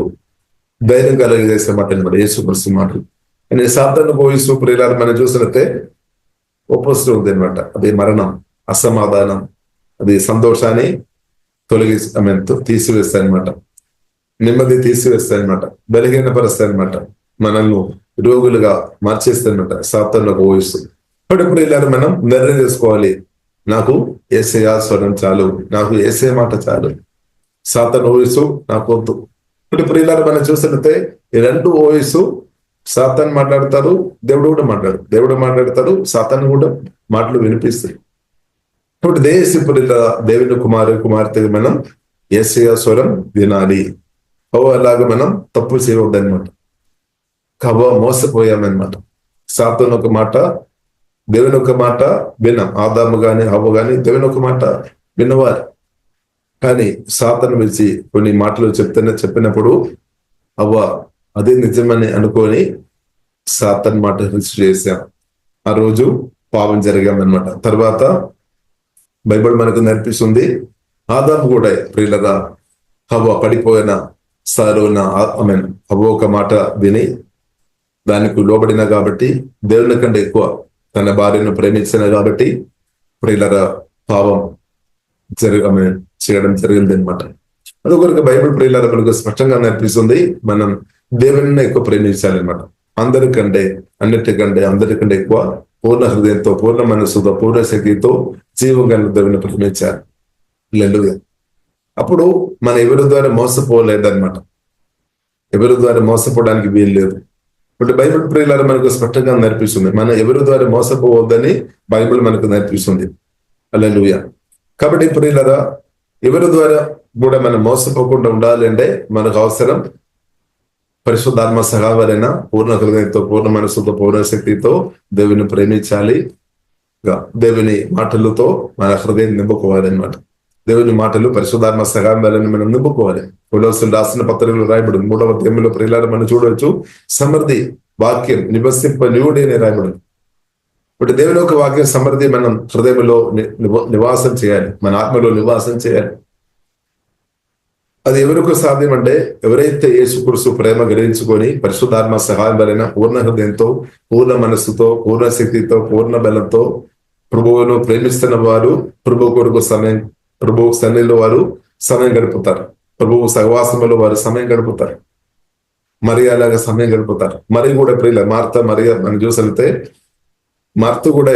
ధైర్యం కలిగేసే మాటలు అనమాట యేసుక్రీస్తు మాటలు. అని సాతాను పోయిస్తూ ప్రియులారా మనం చూసినట్టే ఒప్పొస్తూ ఉంది అనమాట. అది మరణం, అసమాధానం, అది సంతోషాన్ని తీసివేస్తాయన్నమాట, నెమ్మది తీసివేస్తాయన్నమాట, బలహీనపరుస్తాయన్నమాట, మనల్ని రోగులుగా మార్చేస్తాయన్నమాట సాతాను పోయిస్తుంది. ఇప్పుడు ఇలా మనం నిర్ణయం చేసుకోవాలి, నాకు యేసయ్య స్వరం చాలు, నాకు యేసయ్య మాట చాలు, సాతాను ఓయసు నాకు వద్దు. ఇప్పుడు ఇలా మనం చూసినట్టే ఈ రెండు ఓయసు సాతాను మాట్లాడతారు, దేవుడు మాట్లాడతారు, సాతాను కూడా మాటలు వినిపిస్తాయి. ఇప్పుడు దేవుని కుమార్తెగా మనం యేసయ్య స్వరం వినాలి. అలాగా మనం తప్పు చేయవద్దనమాట. మోసపోయామన్నమాట. సాతాను ఒక మాట, దేవుని ఒక మాట విన్నాం. ఆదాము గాని హవ్వ గాని దేవుని ఒక మాట విన్నవారు. కానీ సాతాను పిలిచి కొన్ని మాటలు చెప్పినప్పుడు అవ్వ అదే నిజమని అనుకొని సాతాను మాట రిసీవ్ చేశాం. ఆ రోజు పాపం జరిగామన్నమాట. తర్వాత బైబిల్ మనకు నేర్పిస్తుంది, ఆదాము కూడా ప్రియులరా హవ్వ పడిపోయిన హవ్వ ఒక మాట విని దానికి లోబడిన కాబట్టి, దేవుని కంటే ఎక్కువ తన భార్యను ప్రేమించిన కాబట్టి ప్రియులరా పాపం చేయడం జరిగింది అనమాట. అందుకొరకు బైబిల్ ప్రియులరా మనకు స్పష్టంగా నేర్పిస్తుంది, మనం దేవుని ఎక్కువ ప్రేమించాలన్నమాట. అందరికంటే ఎక్కువ పూర్ణ హృదయంతో, పూర్ణ మనస్సుతో, పూర్ణ శక్తితో జీవం గల దేవుని ప్రేమించాలి. అప్పుడు మన ఎవరి ద్వారా మోసపోలేదన్నమాట. ఎవరి ద్వారా మోసపోవడానికి వీలు లేదు. ఇప్పుడు బైబిల్ ప్రియులారా మనకు స్పష్టంగా నేర్పిస్తుంది, మనం ఎవరి ద్వారా మోసపోవద్దని బైబిల్ మనకు నేర్పిస్తుంది. హల్లెలూయా. కాబట్టి ప్రియులారా ఎవరి ద్వారా కూడా మనం మోసపోకుండా ఉండాలి అంటే మనకు అవసరం పరిశుద్ధాత్మ సహాయమైన పూర్ణ హృదయంతో, పూర్ణ మనస్సుతో, పూర్ణ శక్తితో దేవుని ప్రేమించాలి. దేవుని మాటలతో మన హృదయం నింపుకోవాలి అనమాట. దేవుని మాటలు పరిశుద్ధాత్మ సహాయం మనం నింపుకోవాలి. కొలొస్సీయులు రాసిన పత్రికలో రాయబడి 3వ అధ్యాయంలో ప్రియులారా మనం చూడవచ్చు, సమృద్ధి వాక్యం నివసింపనియుడే రాయబడి. ఇప్పుడు దేవుని యొక్క వాక్యం సమృద్ధి మనం హృదయంలో నివాసం చేయాలి, మన ఆత్మలో నివాసం చేయాలి. అది ఎవరికి సాధ్యం అంటే ఎవరైతే యేసుక్రీస్తు ప్రేమ గ్రహించుకొని పరిశుద్ధాత్మ సహాయం వలన పూర్ణ హృదయంతో, పూర్ణ మనస్సుతో, పూర్ణ శక్తితో, పూర్ణ బలంతో ప్రభువును ప్రేమిస్తున్న వారు ప్రభు కొరకు ప్రభు సన్నిధిలో వారు సమయం గడుపుతారు. ప్రభువు సహవాసంలో వారు సమయం గడుపుతారు. మరి అలాగా సమయం గడుపుతారు. మరి కూడా ప్రియుల మార్త మరియ మనం చూసలితే మార్త కూడా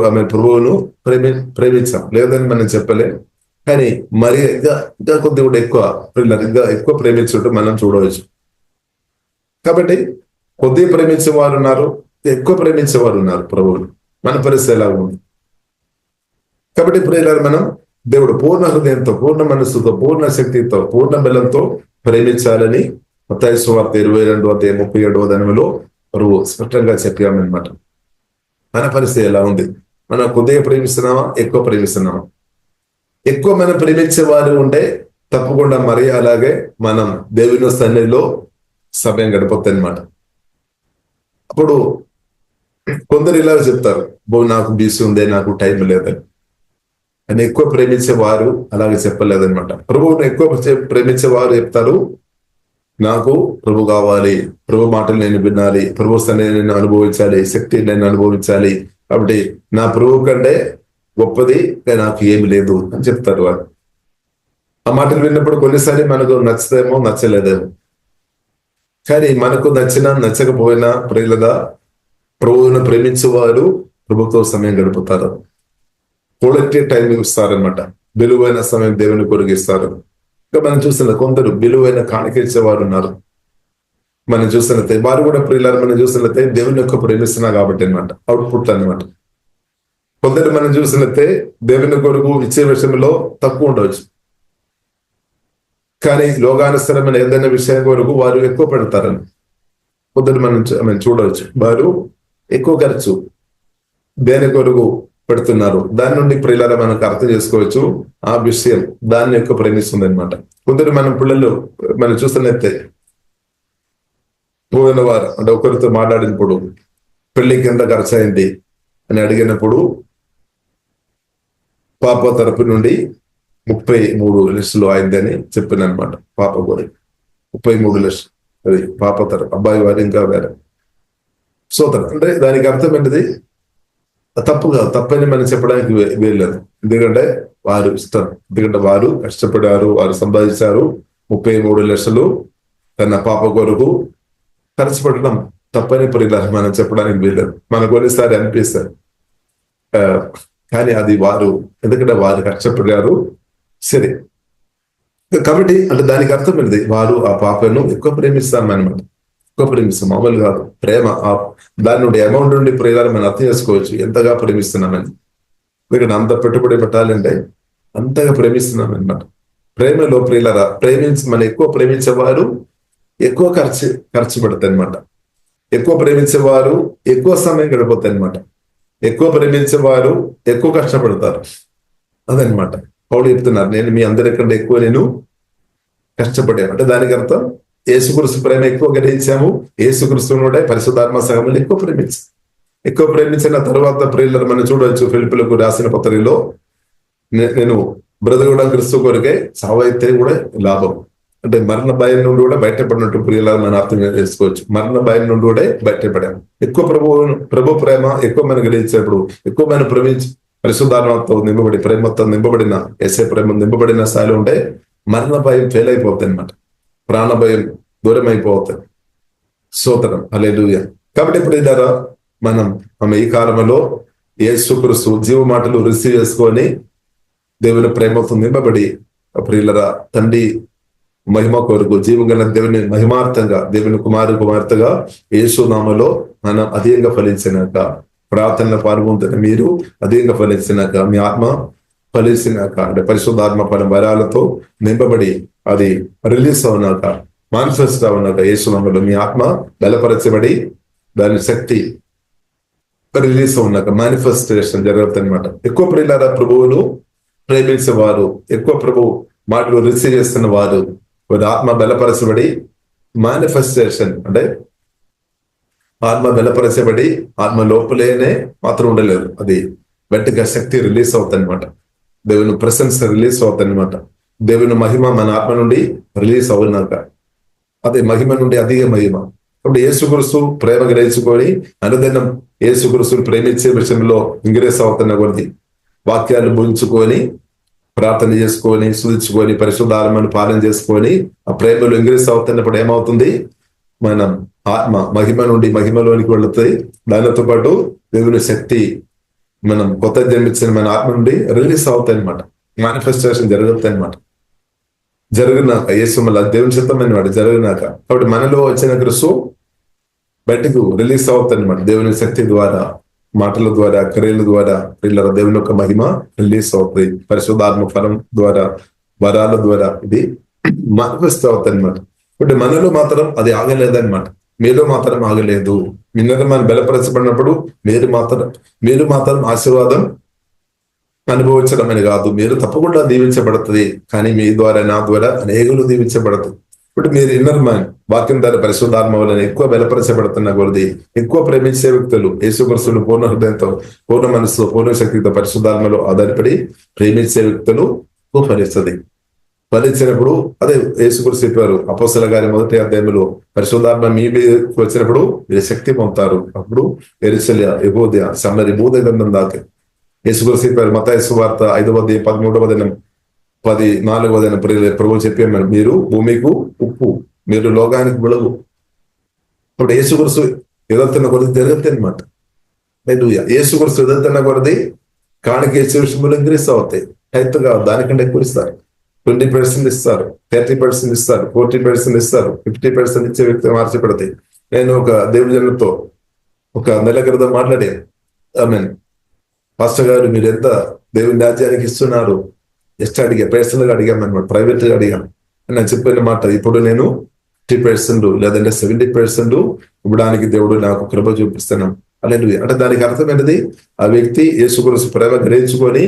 ఆమె ప్రభువును ప్రేమించాం లేదని మనం చెప్పలేం. కానీ మరి ఇంకా కొద్ది కూడా ఎక్కువ ప్రియుల ఇంకా ఎక్కువ ప్రేమించుంటూ మనం చూడవచ్చు. కాబట్టి కొద్దిగా ప్రేమించే వారు ఉన్నారు, ఎక్కువ ప్రేమించే వారు ఉన్నారు ప్రభువును. మన పరిస్థితి ఎలా ఉంది? కాబట్టి ప్రియులారా, మనం దేవుడు పూర్ణ హృదయంతో, పూర్ణ మనస్సుతో, పూర్ణ శక్తితో, పూర్ణ బలంతో ప్రేమించాలని మత్తయి సువార్త 22:37 ప్రభు స్పష్టంగా చెప్పామన్నమాట. మన పరిస్థితి ఎలా ఉంది? మనం కొద్దిగా ప్రేమిస్తున్నామా, ఎక్కువ ప్రేమిస్తున్నామా? ఎక్కువ మనం ప్రేమించే వారు ఉంటే తప్పకుండా మరి అలాగే మనం దేవుని సన్నిధిలో సమయం గడపొద్దు అనమాట. అప్పుడు కొందరు ఇలా చెప్తారు, నాకు బిజీ ఉంది, నాకు టైం లేదని. అని ఎక్కువ ప్రేమించే వారు అలాగే చెప్పలేదనమాట. ప్రభువును ఎక్కువ ప్రేమించే వారు చెప్తారు, నాకు ప్రభు కావాలి, ప్రభు మాటలు నేను వినాలి, ప్రభు సన్నిధిని నేను అనుభవించాలి, శక్తి నేను అనుభవించాలి, కాబట్టి నా ప్రభు కంటే గొప్పది నాకు ఏమి లేదు అని చెప్తారు వారు. ఆ మాటలు విన్నప్పుడు కొన్నిసారి మనకు నచ్చదేమో నచ్చలేదేమో, కానీ మనకు నచ్చినా నచ్చకపోయినా ప్రియులుగా ప్రభువును ప్రేమించేవారు ప్రభుత్వ సమయం గడుపుతారు. క్వాలిటీ టైం ఇస్తారనమాట. విలువైన సమయం దేవుని కొరకు ఇస్తారు. ఇంకా మనం చూస్తున్న కొందరు విలువైన కాணிకేసేవారు ఉన్నారు. మనం చూస్తున్నట్టే వారు కూడా ప్రియులారు మనం చూస్తున్నట్టే దేవుని యొక్క ప్రేమిస్తున్నా కాబట్టి అనమాట, అవుట్పుట్ అనమాట. కొందరు మనం చూసినట్టే దేవుని కొరకు ఇచ్చే విషయంలో తక్కువ ఉండవచ్చు, కానీ లోకానుసరమైన ఏదైనా విషయం కొరకు వారు ఎక్కువ పెడతారని కొందరు మనం చూడవచ్చు. వారు ఎక్కువ ఖర్చు దేని కొరకు పెడుతున్నారు, దాని నుండి ప్రియులారా మనకు అర్థం చేసుకోవచ్చు ఆ విషయం దాన్ని ఎక్కువ ప్రేమిస్తుంది అనమాట. కొందరు మనం పిల్లలు మనం చూస్తున్నట్టే పోయిన వారు అంటే ఒకరితో మాట్లాడినప్పుడు పెళ్లికి ఎంత ఖర్చు అయింది అని అడిగినప్పుడు పాప తరపు నుండి 33 లక్షలు అయిందని చెప్పిన అనమాట. పాప కూడా 33 లక్షలు, అది పాప తరపు, అబ్బాయి వారు ఇంకా వేరే సోదరు. అంటే దానికి అర్థం ఏంటిది? తప్పు కాదు, తప్పని మనం చెప్పడానికి వీల్లేదు. ఎందుకంటే వారు ఇష్టం, ఎందుకంటే వారు కష్టపడారు, వారు సంపాదించారు. 33 లక్షలు తన పాప కొరకు ఖర్చు పెట్టడం తప్పని ప్రియులారా మనం చెప్పడానికి వీల్లేదు. మనకు కొన్నిసారి అనిపిస్తారు, కానీ అది వారు ఎందుకంటే వారు కష్టపడారు సరే. కాబట్టి అంటే దానికి అర్థం ఏంటి? వారు ఆ పాపను ఎక్కువ ప్రేమిస్తామన్నమాట. ఎక్కువ ప్రేమిస్తాం, మామూలు కాదు ప్రేమ. దాని నుండి అమౌంట్ నుండి ప్రియులారా మనం అర్థం చేసుకోవచ్చు ఎంతగా ప్రేమిస్తున్నామని. ఎందుకంటే అంత పెట్టుబడి పెట్టాలంటే అంతగా ప్రేమిస్తున్నామన్నమాట. ప్రేమలో ప్రియులారా మనం ఎక్కువ ప్రేమించేవారు ఎక్కువ ఖర్చు పెడతాయి అనమాట. ఎక్కువ ప్రేమించేవారు ఎక్కువ సమయం గడిపోతాయి అనమాట. ఎక్కువ ప్రేమించేవారు ఎక్కువ కష్టపడతారు. అదనమాట పౌలు చెప్తున్నారు, నేను మీ అందరికంటే ఎక్కువ నేను కష్టపడాను. అంటే దానికి అర్థం యేసుక్రీస్తు ప్రేమ ఎక్కువ గ్రహించాము, యేసుక్రీస్తునుడే పరిశుద్ధాత్మ సహములు ఎక్కువ ప్రేమించిన తర్వాత ప్రియులను మనం చూడవచ్చు. ఫిలిప్పీలకు రాసిన పత్రికలో నేను బ్రతకడం క్రీస్తు కొరకే, సావైతే కూడా లాభం. అంటే మరణ భయం నుండి కూడా బయటపడినట్టు ప్రియులను మనం అర్థం చేసుకోవచ్చు. మరణ భయం నుండి కూడా బయటపడాము. ఎక్కువ ప్రభు ప్రేమ ఎక్కువ మనం గ్రహించేప్పుడు, ఎక్కువ మనం ప్రేమించి పరిశుద్ధాత్మతో నింపబడి ప్రేమతో నింపబడిన యేసే ప్రేమ నింపబడిన స్థాయిలో ఉంటే మరణ భయం ఫెయిల్ అయిపోతుంది అనమాట. ప్రాణ భయం దూరం అయిపోతుంది. స్తోత్రం, హల్లెలూయా. కాబట్టి ఇప్పుడు ఇదారా మనం ఈ కాలంలో యేసుక్రీస్తు జీవ మాటలు రిసీవ్ చేసుకొని దేవుని ప్రేమతో నింపబడి ప్రియులరా తండ్రి మహిమ కొరకు జీవం గల దేవుని మహిమార్థంగా దేవుని కుమార్తెగా యేసు నామములో మనం అధికంగా ఫలించినాక, ప్రార్థనలో పాల్గొంటున్న మీరు అధికంగా ఫలించినాక, మీ ఆత్మ ఫలించినాక, అంటే పరిశుద్ధాత్మ పని వరాలతో నింపబడి అది రిలీజ్ అవునాక, మానిఫెస్ట్ అవునాక, యేసు నామములో మీ ఆత్మ బలపరచబడి దాని శక్తి రిలీజ్ అవునాక మేనిఫెస్టేషన్ జరుగుతుంది అనమాట. ఎక్కువ ప్రియులారా ప్రభువును ప్రేమించేవారు, ఎక్కువ ప్రభు మాటలు రిసీవ్ చేస్తున్న వారు ఆత్మ బలపరచబడి మేనిఫెస్టేషన్ అంటే ఆత్మ బలపరచబడి ఆత్మ లోపలేనే మాత్రం ఉండలేరు, అది వెంటగా శక్తి రిలీజ్ అవుతుంది అనమాట. దేవుని ప్రెసెన్స్ రిలీజ్ అవుతుంది అనమాట. దేవుని మహిమ మన ఆత్మ నుండి రిలీజ్ అవునాక అదే మహిమ నుండి అధిక మహిమ. కాబట్టి యేసుక్రీస్తు ప్రేమ గ్రహించుకొని అనుదినం యేసుక్రీస్తుని ప్రేమించే విషయంలో ఇంగ్రెస్ అవుతున్న కొద్ది వాక్యాలు భుజించుకొని ప్రార్థన చేసుకొని స్తుతించుకొని పరిశుద్ధాత్మను పాలన చేసుకొని ఆ ప్రేమలో ఇంగ్రెస్ అవుతున్నప్పుడు ఏమవుతుంది? మనం ఆత్మ మహిమ నుండి మహిమలోనికి వెళుతాయి. దానితో పాటు దేవుని శక్తి మనం కొత్త జన్మించిన మన ఆత్మ నుండి రిలీజ్ అవుతాయి అనమాట. మేనిఫెస్టేషన్ జరుగుతాయి అనమాట. జరిగినాక యేసు మళ్ళీ దేవుని చిత్తమైన వాడు జరిగినాక, కాబట్టి మనలో వచ్చిన క్రిస్తు బయటకు రిలీజ్ అవుతాయి అనమాట. దేవుని శక్తి ద్వారా, మాటల ద్వారా, క్రియల ద్వారా పిల్లల దేవుని యొక్క మహిమ రిలీజ్ అవుతాయి. పరిశుద్ధాత్మ ఫలం ద్వారా, వరాల ద్వారా ఇది మేనిఫెస్ట్ అవుతాయి అనమాట. కాబట్టి మనలో మాత్రం అది ఆగలేదన్నమాట. మీలో మాత్రం ఆగలేదు. మిన్నర మనం బలపరచబడినప్పుడు మీరు మాత్రం ఆశీర్వాదం అనుభవించడం అని కాదు, మీరు తప్పకుండా దీవించబడుతుంది. కానీ మీ ద్వారా, నా ద్వారా అనేకులు దీవించబడుతుంది. ఇప్పుడు మీరు ఇన్నర్ మ్యాన్ వాక్యం ద్వారా పరిశుద్ధాత్మ వలన ఎక్కువ బలపరచబడుతున్న కొలది, ఎక్కువ ప్రేమించే వ్యక్తులు యేసుక్రీస్తును పూర్ణ హృదయంతో, పూర్ణ మనసుతో, పూర్ణ శక్తితో పరిశుద్ధాత్మలో ఆధారపడి ప్రేమించే వ్యక్తులు ఫలిస్తుంది. ఫలించినప్పుడు అదే యేసుక్రీస్తు చెప్పారు అపోస్తల గారి 1వ అధ్యాయంలో, పరిశుద్ధాత్మ మీ మీదకి వచ్చినప్పుడు మీరు శక్తి పొందుతారు. అప్పుడు యెరూషలేము, యెహూదా, సమరయ, భూదిగంధం దాకా యేసుక్రీస్తు చెప్పారు. మత్తయి సువార్త 5వ అధ్యాయం 13వ వచనం 14వ వచనం ప్రభువు చెప్పారు, మీరు భూమికి ఉప్పు, మీరు లోకానికి వెలుగు. ఇప్పుడు యేసుక్రీస్తు ఎదుగుతున్న కొద్ది జరుగుతాయి అనమాట. యేసుక్రీస్తు ఎదుగుతున్న కొద్ది కాಣಿక ఇచ్చే విషయంలో ఇంక్రీస్ అవుతాయి. హైత్తుగా దానికంటే ఎక్కువ ఇస్తారు. 20% ఇస్తారు, 30% ఇస్తారు, 40% ఇస్తారు, 50% ఇచ్చే వ్యక్తి మార్చబడతాయి. నేను ఒక దేవుజనులతో ఒక నెల క్రితం మాట్లాడాను. మీన్ పాస్టర్ గారు మీరు ఎంత దేవుని రాజ్యానికి ఇస్తున్నారు, ಎಷ್ಟು అడిగా, పర్సనల్ గా అడిగామన్నమాట, ప్రైవేట్ గా అడిగాం. నేను చెప్పిన మాట, ఇప్పుడు నేను 50% లేదంటే 70% ఇవ్వడానికి దేవుడు నాకు కృప చూపిస్తున్నాం. హల్లెలూయా. అంటే దానికి అర్థం ఏంటిది? ఆ వ్యక్తి యేసుక్రీస్తు ప్రేమ గ్రహించుకొని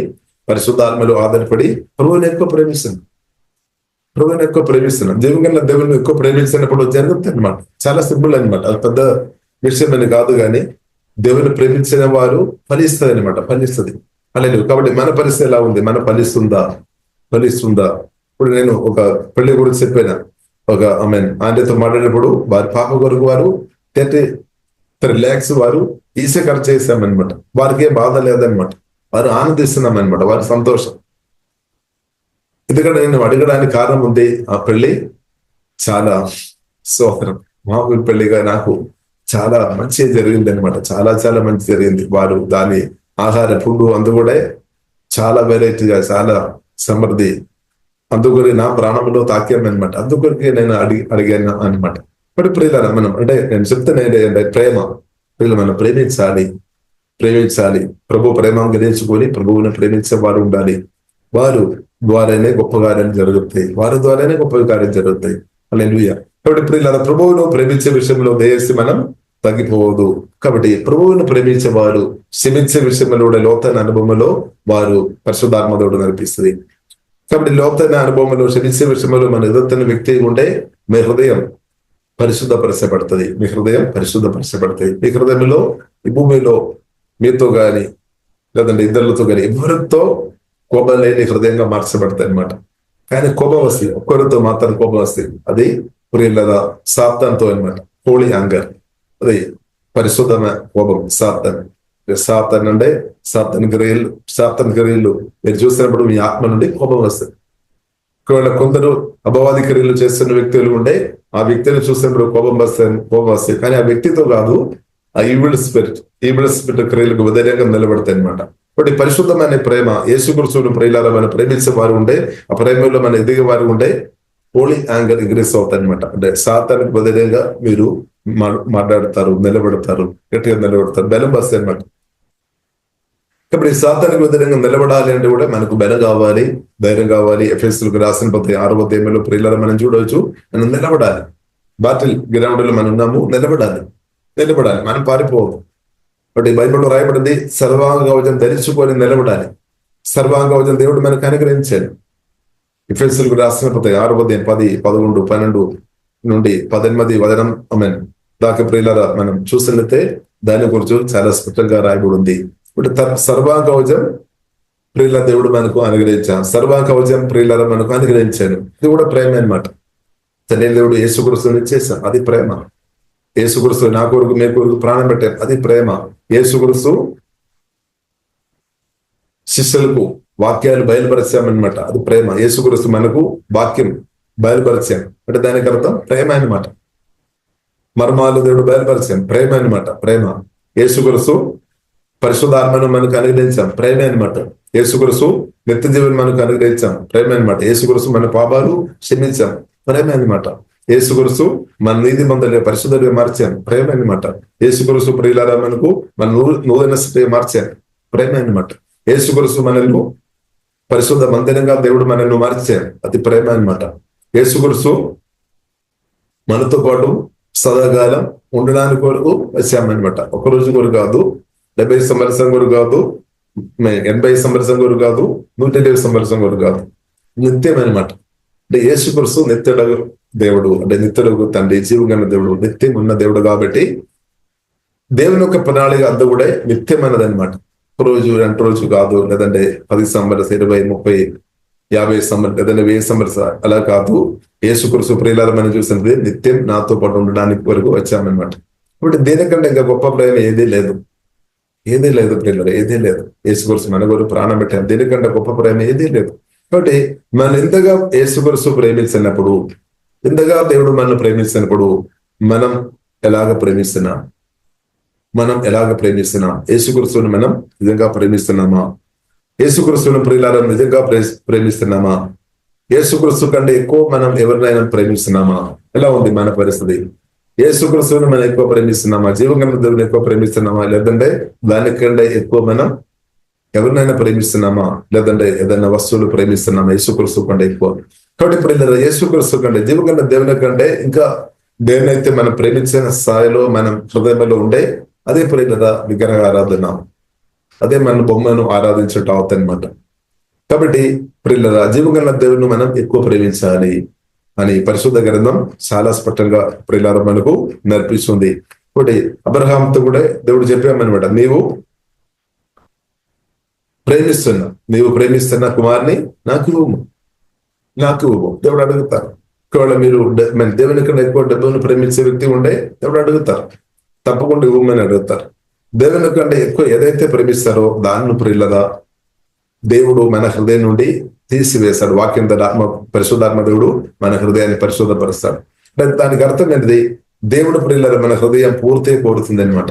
పరిశుద్ధాత్మలో ఆధారపడి ప్రభువుని ఎక్కువ ప్రేమిస్తున్నాం. దేవుని ఎక్కువ ప్రేమిస్తున్నప్పుడు జరుగుతుంది అనమాట. చాలా సింపుల్ అనమాట. అది పెద్ద విషయం అని కాదు, కానీ దేవుని ప్రేమించిన వారు ఫలిస్తుంది అనమాట. ఫలిస్తుంది. హల్లెలూయా. కాబట్టి మన పరిస్థితి ఎలా ఉంది? మన ఫలిస్తుందా? ఇప్పుడు నేను ఒక పెళ్లి గురించి చెప్పాను. ఒక ఆయనతో మాట్లాడినప్పుడు వారి పాప కొరకు వారు 33 lakhs వారు ఈసే ఖర్చు చేశామన్నమాట. వారికి ఏం బాధ లేదనమాట. వారు ఆనందిస్తున్నాం అనమాట. వారి సంతోషం. ఎందుకంటే నేను అడగడానికి కారణం ఉంది, ఆ పెళ్లి చాలా సోదరం మామూలు పెళ్లిగా నాకు చాలా మంచి జరిగింది అనమాట. చాలా మంచి జరిగింది. వారు దాని ఆహార ఫుడ్ అందుకూడా చాలా వెరైటీగా, చాలా సమృద్ధి, అందుకని నా ప్రాణంలో తాకామన్నమాట. అందుకొరికి నేను అడిగాను అనమాట. ఇప్పుడు ప్రియులారా, మనం అంటే నేను చెప్తాను ప్రేమ, ప్రియులు మనం ప్రేమించాలి. ప్రభు ప్రేమ గ్రహించుకొని ప్రభువుని ప్రేమించే వారు ఉండాలి. వారు ద్వారానే గొప్ప కార్యాలు జరుగుతాయి. హల్లెలూయా. కాబట్టి ప్రియులారా, ప్రభువును ప్రేమించే విషయంలో దయచేసి మనం తగ్గిపోవద్దు. కాబట్టి ప్రభువును ప్రేమించే వారు క్షమించే విషయంలో లోతైన అనుభవంలో వారు పరిశుద్ధాత్మతోడు నడిపిస్తుంది. కాబట్టి లోతైన అనుభవంలో క్షమించే విషయంలో మన ఎదుగుతున్న వ్యక్తి ఉంటే మీ హృదయం పరిశుద్ధపరచబడుతుంది. మీ హృదయంలో ఈ భూమిలో మీతో గాని లేదంటే ఇద్దరులతో గాని ఎవరితో కోపం లేని హృదయంగా మార్చబడతాయి అనమాట. కానీ కోపం వస్తుంది, ఒక్కరితో మాత్రం కోపం వస్తుంది. అది ప్రియులరా సాతానుతో అనమాట. హోలీ యాంగర్, అది పరిశుద్ధమైన కోపం. సాతాన్ అంటే సాతాన్ క్రియలు మీరు చూసినప్పుడు మీ ఆత్మ నుండి కోపం వస్తుంది. ఒకవేళ కొందరు అపవాది క్రియలు చేస్తున్న వ్యక్తులు ఉంటే ఆ వ్యక్తిని చూసినప్పుడు కోపం వస్తాయి. కానీ ఆ వ్యక్తితో కాదు, ఆ ఈవిల్ స్పిరిట్ క్రియలకు వ్యతిరేకంగా నిలబడతాయి అనమాట. కాబట్టి పరిశుద్ధమైన ప్రేమ, యేసుక్రీస్తును ప్రియులారా మనం ప్రేమించే వారు ఉంటే, ఆ ప్రేమలో మన ఎదిగే వారు ఉంటే హోలీ యాంగర్ ఇంక్రీస్ అవుతాయి అనమాట. అంటే సాతానికి వ్యతిరేకంగా మీరు మాట్లాడతారు, గట్టిగా నిలబడతారు, బలం వస్తాయి అనమాట. కాబట్టి సాతానికి వ్యతిరేకంగా నిలబడాలి అంటే కూడా మనకు బలం కావాలి, ధైర్యం కావాలి. ఎఫెసీయులకు రాసిన 6వ అధ్యాయంలో ప్రియులారా మనం చూడవచ్చు, మనం నిలబడాలి. బాటిల్ గ్రౌండ్ లో మనం ఉన్నాము, నిలబడాలి, మనం పారిపోవద్దు. కాబట్టి బైబిల్లో రాయబడింది, సర్వాంగ కవచం ధరించుకొని నిలబడాలి. సర్వాంగ కవచం దేవుడు మనకు అనుగ్రహించాడు. ఎఫెసీయులకు రాసిన 6వ అధ్యాయం 10, 11, 12 నుండి 18 వచనం దాకా ప్రియులారా మనం చూసినట్లయితే దాని గురించి చాలా స్పష్టంగా రాయబడి ఉంది. ఇప్పుడు సర్వాంగ కవచం ప్రియుల దేవుడు మనకు అనుగ్రహించాడు. సర్వాంగ కవచం ప్రియులారా మనకు అనుగ్రహించాడు. ఇది కూడా ప్రేమ అనమాట. తండ్రి దేవుడు యేసుక్రీస్తుని ఇచ్చేసాం, అది ప్రేమ. యేసుక్రీస్తు నా కొరకు మీ కొరకు ప్రాణం పెట్టారు, అది ప్రేమ. యేసుక్రీస్తు శిష్యులకు వాక్యాలు బయలుపరిచామన్నమాట, అది ప్రేమ. యేసుక్రీస్తు మనకు వాక్యం బయలుపరిచాం అంటే దానికి అర్థం ప్రేమ అనమాట. మర్మాలు దేవుడు బయలుపరిచాం. ప్రేమ అనమాట. ప్రేమ. యేసుక్రీస్తు పరిశుద్ధాత్మను మనకు అనుగ్రహించాం. ప్రేమ అనమాట. యేసుక్రీస్తు నిత్య జీవన్ మనకు అనుగ్రహించాం. ప్రేమ అనమాట. యేసుక్రీస్తు మన పాపాలు క్షమించాం. ప్రేమ అనమాట. యేసుక్రీస్తు మన నీతి మందులుగా పరిశుద్ధులుగా మార్చాం. ప్రేమ అనమాట. యేసుక్రీస్తు ప్రియులారా మనకు మన నూతన స్థితిగా మార్చాం. ప్రేమ అనమాట. యేసుక్రీస్తు మనల్ని పరిశుద్ధ మందిరంగా దేవుడు మనల్ని మార్చాం. అది ప్రేమ అనమాట. యేసుక్రీస్తు మనతో పాటు సదాకాలం ఉండడానికి కొరకు వచ్చామన్నమాట. ఒక రోజు కొరకు కాదు, 70 సంవత్సరం కొరకు కాదు, 80 సంవత్సరం కొరకు కాదు, 120 సంవత్సరం కొరకు కాదు, నిత్యం అనమాట. అంటే యేసుక్రీస్తు నిత్యుడు దేవుడు, అంటే నిత్యుడు తండ్రి, జీవగల దేవుడు, నిత్యం ఉన్న దేవుడు కాబట్టి దేవుని యొక్క ప్రణాళిక అంతా కూడా నిత్యమైనది అనమాట. ఒక రోజు 2 రోజు కాదు, లేదంటే 10 సంవత్సరం, 20, 30, 50 సంవత్సరం, లేదంటే 1000 సంవత్సరం అలా కాదు. యేసుక్రీస్తు ప్రియులారా మనం చూసినది నిత్యం నాతో పాటు ఉండడానికి వరకు వచ్చామన్నమాట. ఇప్పుడు దీనికంటే ఇంకా గొప్ప ప్రేమ ఏదీ లేదు. ఏదీ లేదు ప్రియులారా, ఏదీ లేదు. యేసుక్రీస్తు మన కొరకు ప్రాణం పెట్టాం. దీనికంటే గొప్ప ప్రేమ ఏదీ లేదు. కాబట్టి మనం ఇంతగా యేసుక్రీస్తు ప్రేమించినప్పుడు, ఇంతగా దేవుడు మనల్ని ప్రేమిస్తున్నప్పుడు మనం ఎలాగ ప్రేమిస్తున్నాం? మనం ఎలాగ ప్రేమిస్తున్నాం? యేసుక్రీస్తుని మనం నిజంగా ప్రేమిస్తున్నామా? యేసుక్రీస్తుని ప్రియులారా నిజంగా ప్రేమిస్తున్నామా? యేసుక్రీస్తు కంటే ఎక్కువ మనం ఎవరినైనా ప్రేమిస్తున్నామా? ఎలా ఉంది మన పరిస్థితి? యేసుక్రీస్తుని మనం ఎక్కువ ప్రేమిస్తున్నామా? జీవగల దేవుని ఎక్కువ ప్రేమిస్తున్నామా? లేదంటే దానికంటే ఎక్కువ మనం ఎవరినైనా ప్రేమిస్తున్నామా? లేదంటే ఏదైనా వస్తువులు ప్రేమిస్తున్నామా? యేసుక్రీస్తు కంటే ఎక్కువ. కాబట్టి ప్రియులారా యేసుక్రీస్తు కంటే, జీవగల దేవుని కంటే ఇంకా దేన్నైతే మనం ప్రేమించిన స్థాయిలో మనం హృదయంలో ఉండే అదే ప్రియులారా విగ్రహ ఆరాధన, అదే మన బొమ్మను ఆరాధించటం అవుతాయన్నమాట. కాబట్టి ప్రియులారా జీవగల దేవుని మనం ఎక్కువ ప్రేమించాలి అని పరిశుద్ధ గ్రంథం చాలా స్పష్టంగా ప్రియులారా మనకు నేర్పిస్తుంది. ఒకటి అబ్రహాంతో కూడా దేవుడు చెప్పామన్నమాట, నీవు ప్రేమిస్తున్న కుమార్ని నాకు ఇవ్వు. దేవుడు అడుగుతారు. ఒకవేళ మీరు దేవుని కన్నా ఎక్కువ డబ్బును ప్రేమించే వ్యక్తి ఉండే దేవుడు అడుగుతారు, తప్పకుండా ఇవ్వమని అడుగుతారు. దేవుని కంటే ఎక్కువ ఏదైతే ప్రేమిస్తారో దాన్ని ప్రియులరా దేవుడు మన హృదయం నుండి తీసివేశాడు. వాక్యం ఆత్మ, పరిశుద్ధాత్మ దేవుడు మన హృదయాన్ని పరిశుద్ధపరుస్తాడు. అంటే దానికి అర్థం ఏంటిది? దేవుడు ప్రియులరా మన హృదయం పూర్తిగా కోరుతుంది అనమాట.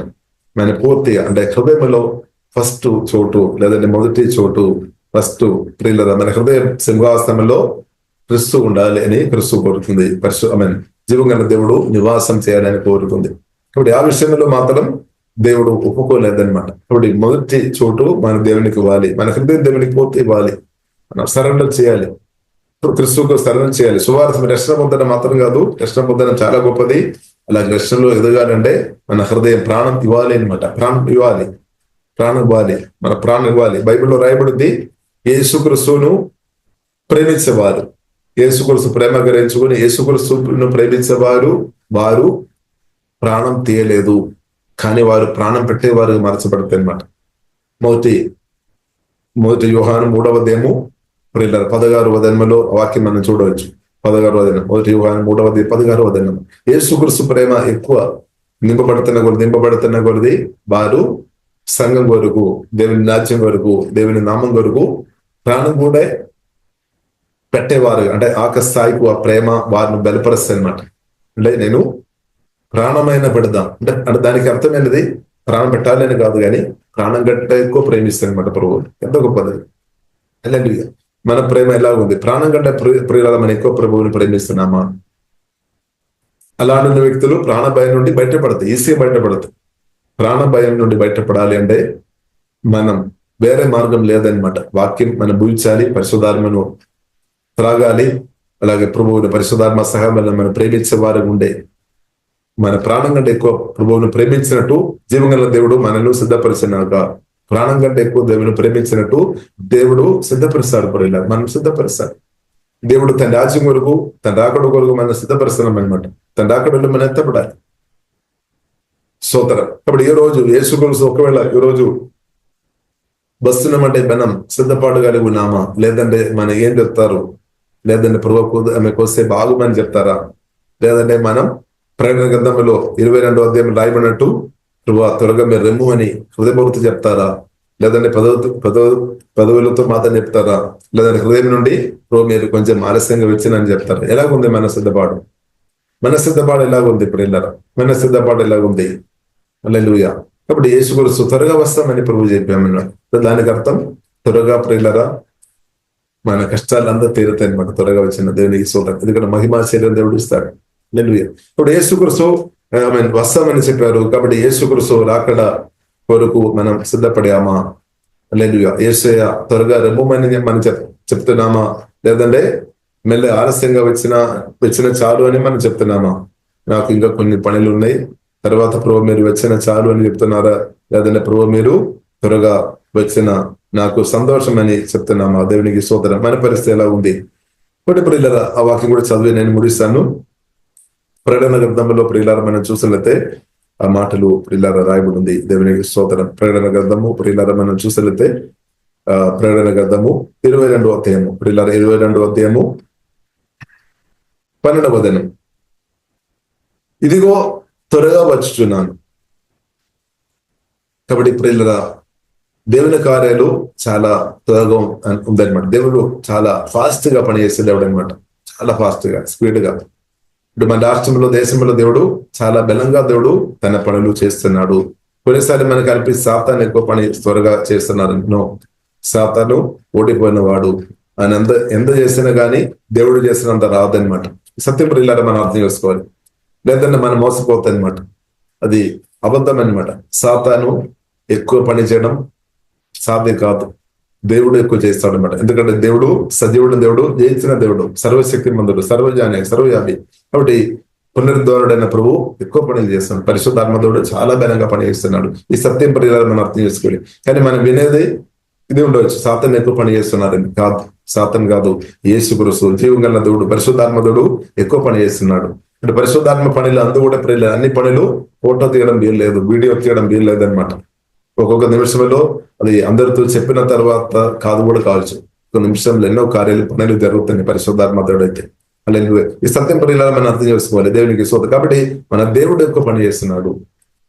మన పూర్తిగా అంటే హృదయంలో ఫస్ట్ చోటు, లేదంటే మొదటి చోటు ఫస్ట్ ప్రియులరా మన హృదయం సింహాసనంలో క్రీస్తు ఉండాలి అని క్రీస్తు కోరుతుంది. జీవగల దేవుడు నివాసం చేయాలని కోరుతుంది. కాబట్టి ఆ విషయంలో మాత్రం దేవుడు ఒప్పుకోలేదన్నమాట. కాబట్టి మొదటి చోటు మన దేవునికి ఇవ్వాలి, మన హృదయం దేవునికి పూర్తి ఇవ్వాలి, మనం సరెండర్ చేయాలి, క్రీస్తుకు సరెండర్ చేయాలి. సువార్త రక్షణ పొందడం మాత్రం కాదు, రక్షణ పొందడం చాలా గొప్పది. అలాగే రక్షణలో ఎదగాలంటే మన హృదయం ప్రాణం ఇవ్వాలి అనమాట. ప్రాణం ఇవ్వాలి, మన ప్రాణం ఇవ్వాలి. బైబిల్లో రాయబడింది, యేసుక్రీస్తును ప్రేమించేవారు, యేసుక్రీస్తు ప్రేమ గ్రహించుకుని యేసుక్రీస్తును ప్రేమించేవారు వారు ప్రాణం తీయలేదు, కానీ వారు ప్రాణం పెట్టేవారు మార్చబడతాయి అనమాట. మొదటి యోహాను 3వ అధ్యాయము 16వ వచనంలో వాక్యం మనం చూడవచ్చు. 16వ వచనం, మొదటి యోహాను 3వ అధ్యాయం 16వ వచనం. యేసుక్రీస్తు ప్రేమ ఎక్కువ నింపబడుతున్న కొలది వారు సంఘం కొరకు, దేవుని రాజ్యం కొరకు, దేవుని నామం కొరకు ప్రాణం కూడా పెట్టేవారు. అంటే స్థాయికి ఆ ప్రేమ వారిని బలపరుస్తాయి అనమాట. అంటే నేను ప్రాణమైన పెడదాం అంటే దానికి అర్థమైనది ప్రాణం పెట్టాలని కాదు, కానీ ప్రాణం గట్ట ఎక్కువ ప్రేమిస్తాను అనమాట ప్రభువు. ఎంత గొప్పది! అలాంటి మన ప్రేమ ఎలా ఉంది? ప్రాణం గంట ప్రియుల మనం ఎక్కువ ప్రభువుని ప్రేమిస్తున్నామా? అలాంటి వ్యక్తులు ప్రాణ భయం నుండి బయటపడతాయి, ఈజీగా బయటపడతాయి. ప్రాణ భయం నుండి బయటపడాలి అంటే మనం వేరే మార్గం లేదనమాట. వాక్యం మనం భూయించాలి, పరిశుద్ధాత్మను త్రాగాలి. అలాగే ప్రభువుని పరిశుద్ధాత్మ సహాయం మనం ప్రేమించే వారు ఉండే మన ప్రాణం కంటే ఎక్కువ ప్రభువును ప్రేమించినట్టు జీవగల దేవుడు మనల్ని సిద్ధపరిచినాక, ప్రాణం కంటే ఎక్కువ దేవుని ప్రేమించినట్టు దేవుడు సిద్ధపరుస్తాడు. ప్రియులారా మనం సిద్ధపరుస్తాడు. దేవుడు తన రాజ్యం కొరకు, తన రాకడ కొరకు మనం సిద్ధపరుస్తున్నాం అనమాట. తన రాకడలో మనం ఎత్తపడాలి. సోదరం కాబట్టి ఈ రోజు యేసుక్రీస్తు ఒకవేళ ఈ రోజు వస్తున్నామంటే మనం సిద్ధపాటు కలిగి ఉన్నామా? లేదంటే మన ఏం చెప్తారు? లేదంటే ప్రభువుకు ఆమెకు వస్తే బాగుమని చెప్తారా? లేదంటే మనం ప్రకటన గ్రంథంలో 22వ అధ్యాయం రాయబడినట్టు ప్రభువా త్వరగా మీరు రెమ్ము అని హృదయపూర్తి చెప్తారా? లేదంటే పదవులతో మాత్రం చెప్తారా? లేదంటే హృదయం నుండి ప్రభు మీరు కొంచెం ఆలస్యంగా వచ్చినని చెప్తారా? ఎలాగుంది మన సిద్ధపాటు? మన సిద్ధపాటు ఎలాగుంది ప్రియులారా? మన సిద్ధపాటు ఎలాగుంది? హల్లెలూయా. కాబట్టి యేసుక్రీస్తు త్వరగా వస్తామని ప్రభు చెప్పామన్నాడు. దానికి అర్థం త్వరగా ప్రియులారా మన కష్టాలంతా తీరుతాయి అనమాట. త్వరగా వచ్చిన దేవునికి స్తోత్రం. ఎందుకంటే మహిమా శరీరం దేవుడు ఇస్తాడు. హల్లెలూయా. ఇప్పుడు యేసుక్రీస్తు వస్తామని చెప్పారు. కాబట్టి యేసుక్రీస్తు రాకడ కొరకు మనం సిద్ధపడామా? హల్లెలూయా. యేసయ్య త్వరగా రమ్మని మనం చెప్తున్నామా? లేదంటే మెల్ల ఆలస్యంగా వచ్చిన చాలు అని మనం చెప్తున్నామా? నాకు ఇంకా కొన్ని పనులు ఉన్నాయి, తర్వాత ప్రభు మీరు వచ్చిన చాలు అని చెప్తున్నారా? లేదంటే ప్రభు మీరు త్వరగా వచ్చిన నాకు సంతోషం అని చెప్తున్నామా? దేవునికి స్తోత్రం. మన పరిస్థితి ఎలా ఉంది? ఒకటి ప్రియులారా, ఆ వాక్యం కూడా చదివి నేను ముగిస్తాను. ప్రకటన గ్రంథంలో ప్రియులారా మనం చూసినట్లయితే ఆ మాటలు ప్రియులారా రాయబడి ఉంది. దేవునికి స్తోత్రం. ప్రకటన గ్రంథము ప్రియులారా మనం చూసినట్లయితే ప్రకటన గ్రంథము 22వ అధ్యాయము ప్రియులారా 22వ అధ్యాయము 12వ వచనం. ఇదిగో త్వరగా వచ్చుచున్నాను. కాబట్టి ప్రియులారా దేవుని కార్యాలు చాలా త్వరగా ఉందన్నమాట. దేవుడు చాలా ఫాస్ట్ గా పనిచేసే దేవుడు అనమాట. చాలా ఫాస్ట్ గా, స్పీడ్ గా. ఇప్పుడు మన రాష్ట్రంలో, దేశంలో దేవుడు చాలా బలంగా దేవుడు తన పనులు చేస్తున్నాడు. కొన్నిసార్లు మనకు అనిపిస్తే సాతాను ఎక్కువ పని త్వరగా చేస్తున్నారు. నో, సాతాను ఓడిపోయిన వాడు. ఆయన ఎంత చేసినా గానీ దేవుడు చేసినంత రాదనమాట. సత్యం ప్రియులారా మనం అర్థం చేసుకోవాలి. లేదంటే మనం మోసపోతాయి అనమాట. అది అబద్ధం అనమాట. సాతాను ఎక్కువ పని చేయడం సాధ్యం కాదు. దేవుడు ఎక్కువ చేస్తాడు అనమాట. ఎందుకంటే దేవుడు సజీవుడు, దేవుడు జయించిన దేవుడు, సర్వశక్తి మందుడు, సర్వజాని, సర్వవ్యాధి. కాబట్టి పునరుద్ధరుడైన ప్రభు ఎక్కువ పనులు చేస్తున్నాడు. పరిశుద్ధాత్మదేవుడు చాలా బలంగా పని చేస్తున్నాడు. ఈ సత్యం ప్రియులారా మనం అర్థం చేసుకోవాలి. కానీ మనం వినేది ఇది ఉండవచ్చు, సాతాను ఎక్కువ పని చేస్తున్నారని. కాదు, సాతాను కాదు, యేసుక్రీస్తు జీవం గల దేవుడు, పరిశుద్ధాత్మదేవుడు ఎక్కువ పని చేస్తున్నాడు. అంటే పరిశుద్ధాత్మ పనులు అందు కూడా ప్రియులు, అన్ని పనులు ఫోటో తీయడం వీలు లేదు, వీడియో తీయడం వీలు లేదనమాట. ఒక్కొక్క నిమిషంలో అది అందరితో చెప్పిన తర్వాత కాదు కూడా కావచ్చు. ఒక నిమిషంలో ఎన్నో పనులు జరుగుతాయి పరిశుద్ధాత్మదేవుడు అయితే. అలా ఈ సత్యం ప్రియులారా మనం అర్థం చేసుకోవాలి. దేవునికి స్తోత్రం. కాబట్టి మన దేవుడు ఎక్కువ పని చేస్తున్నాడు.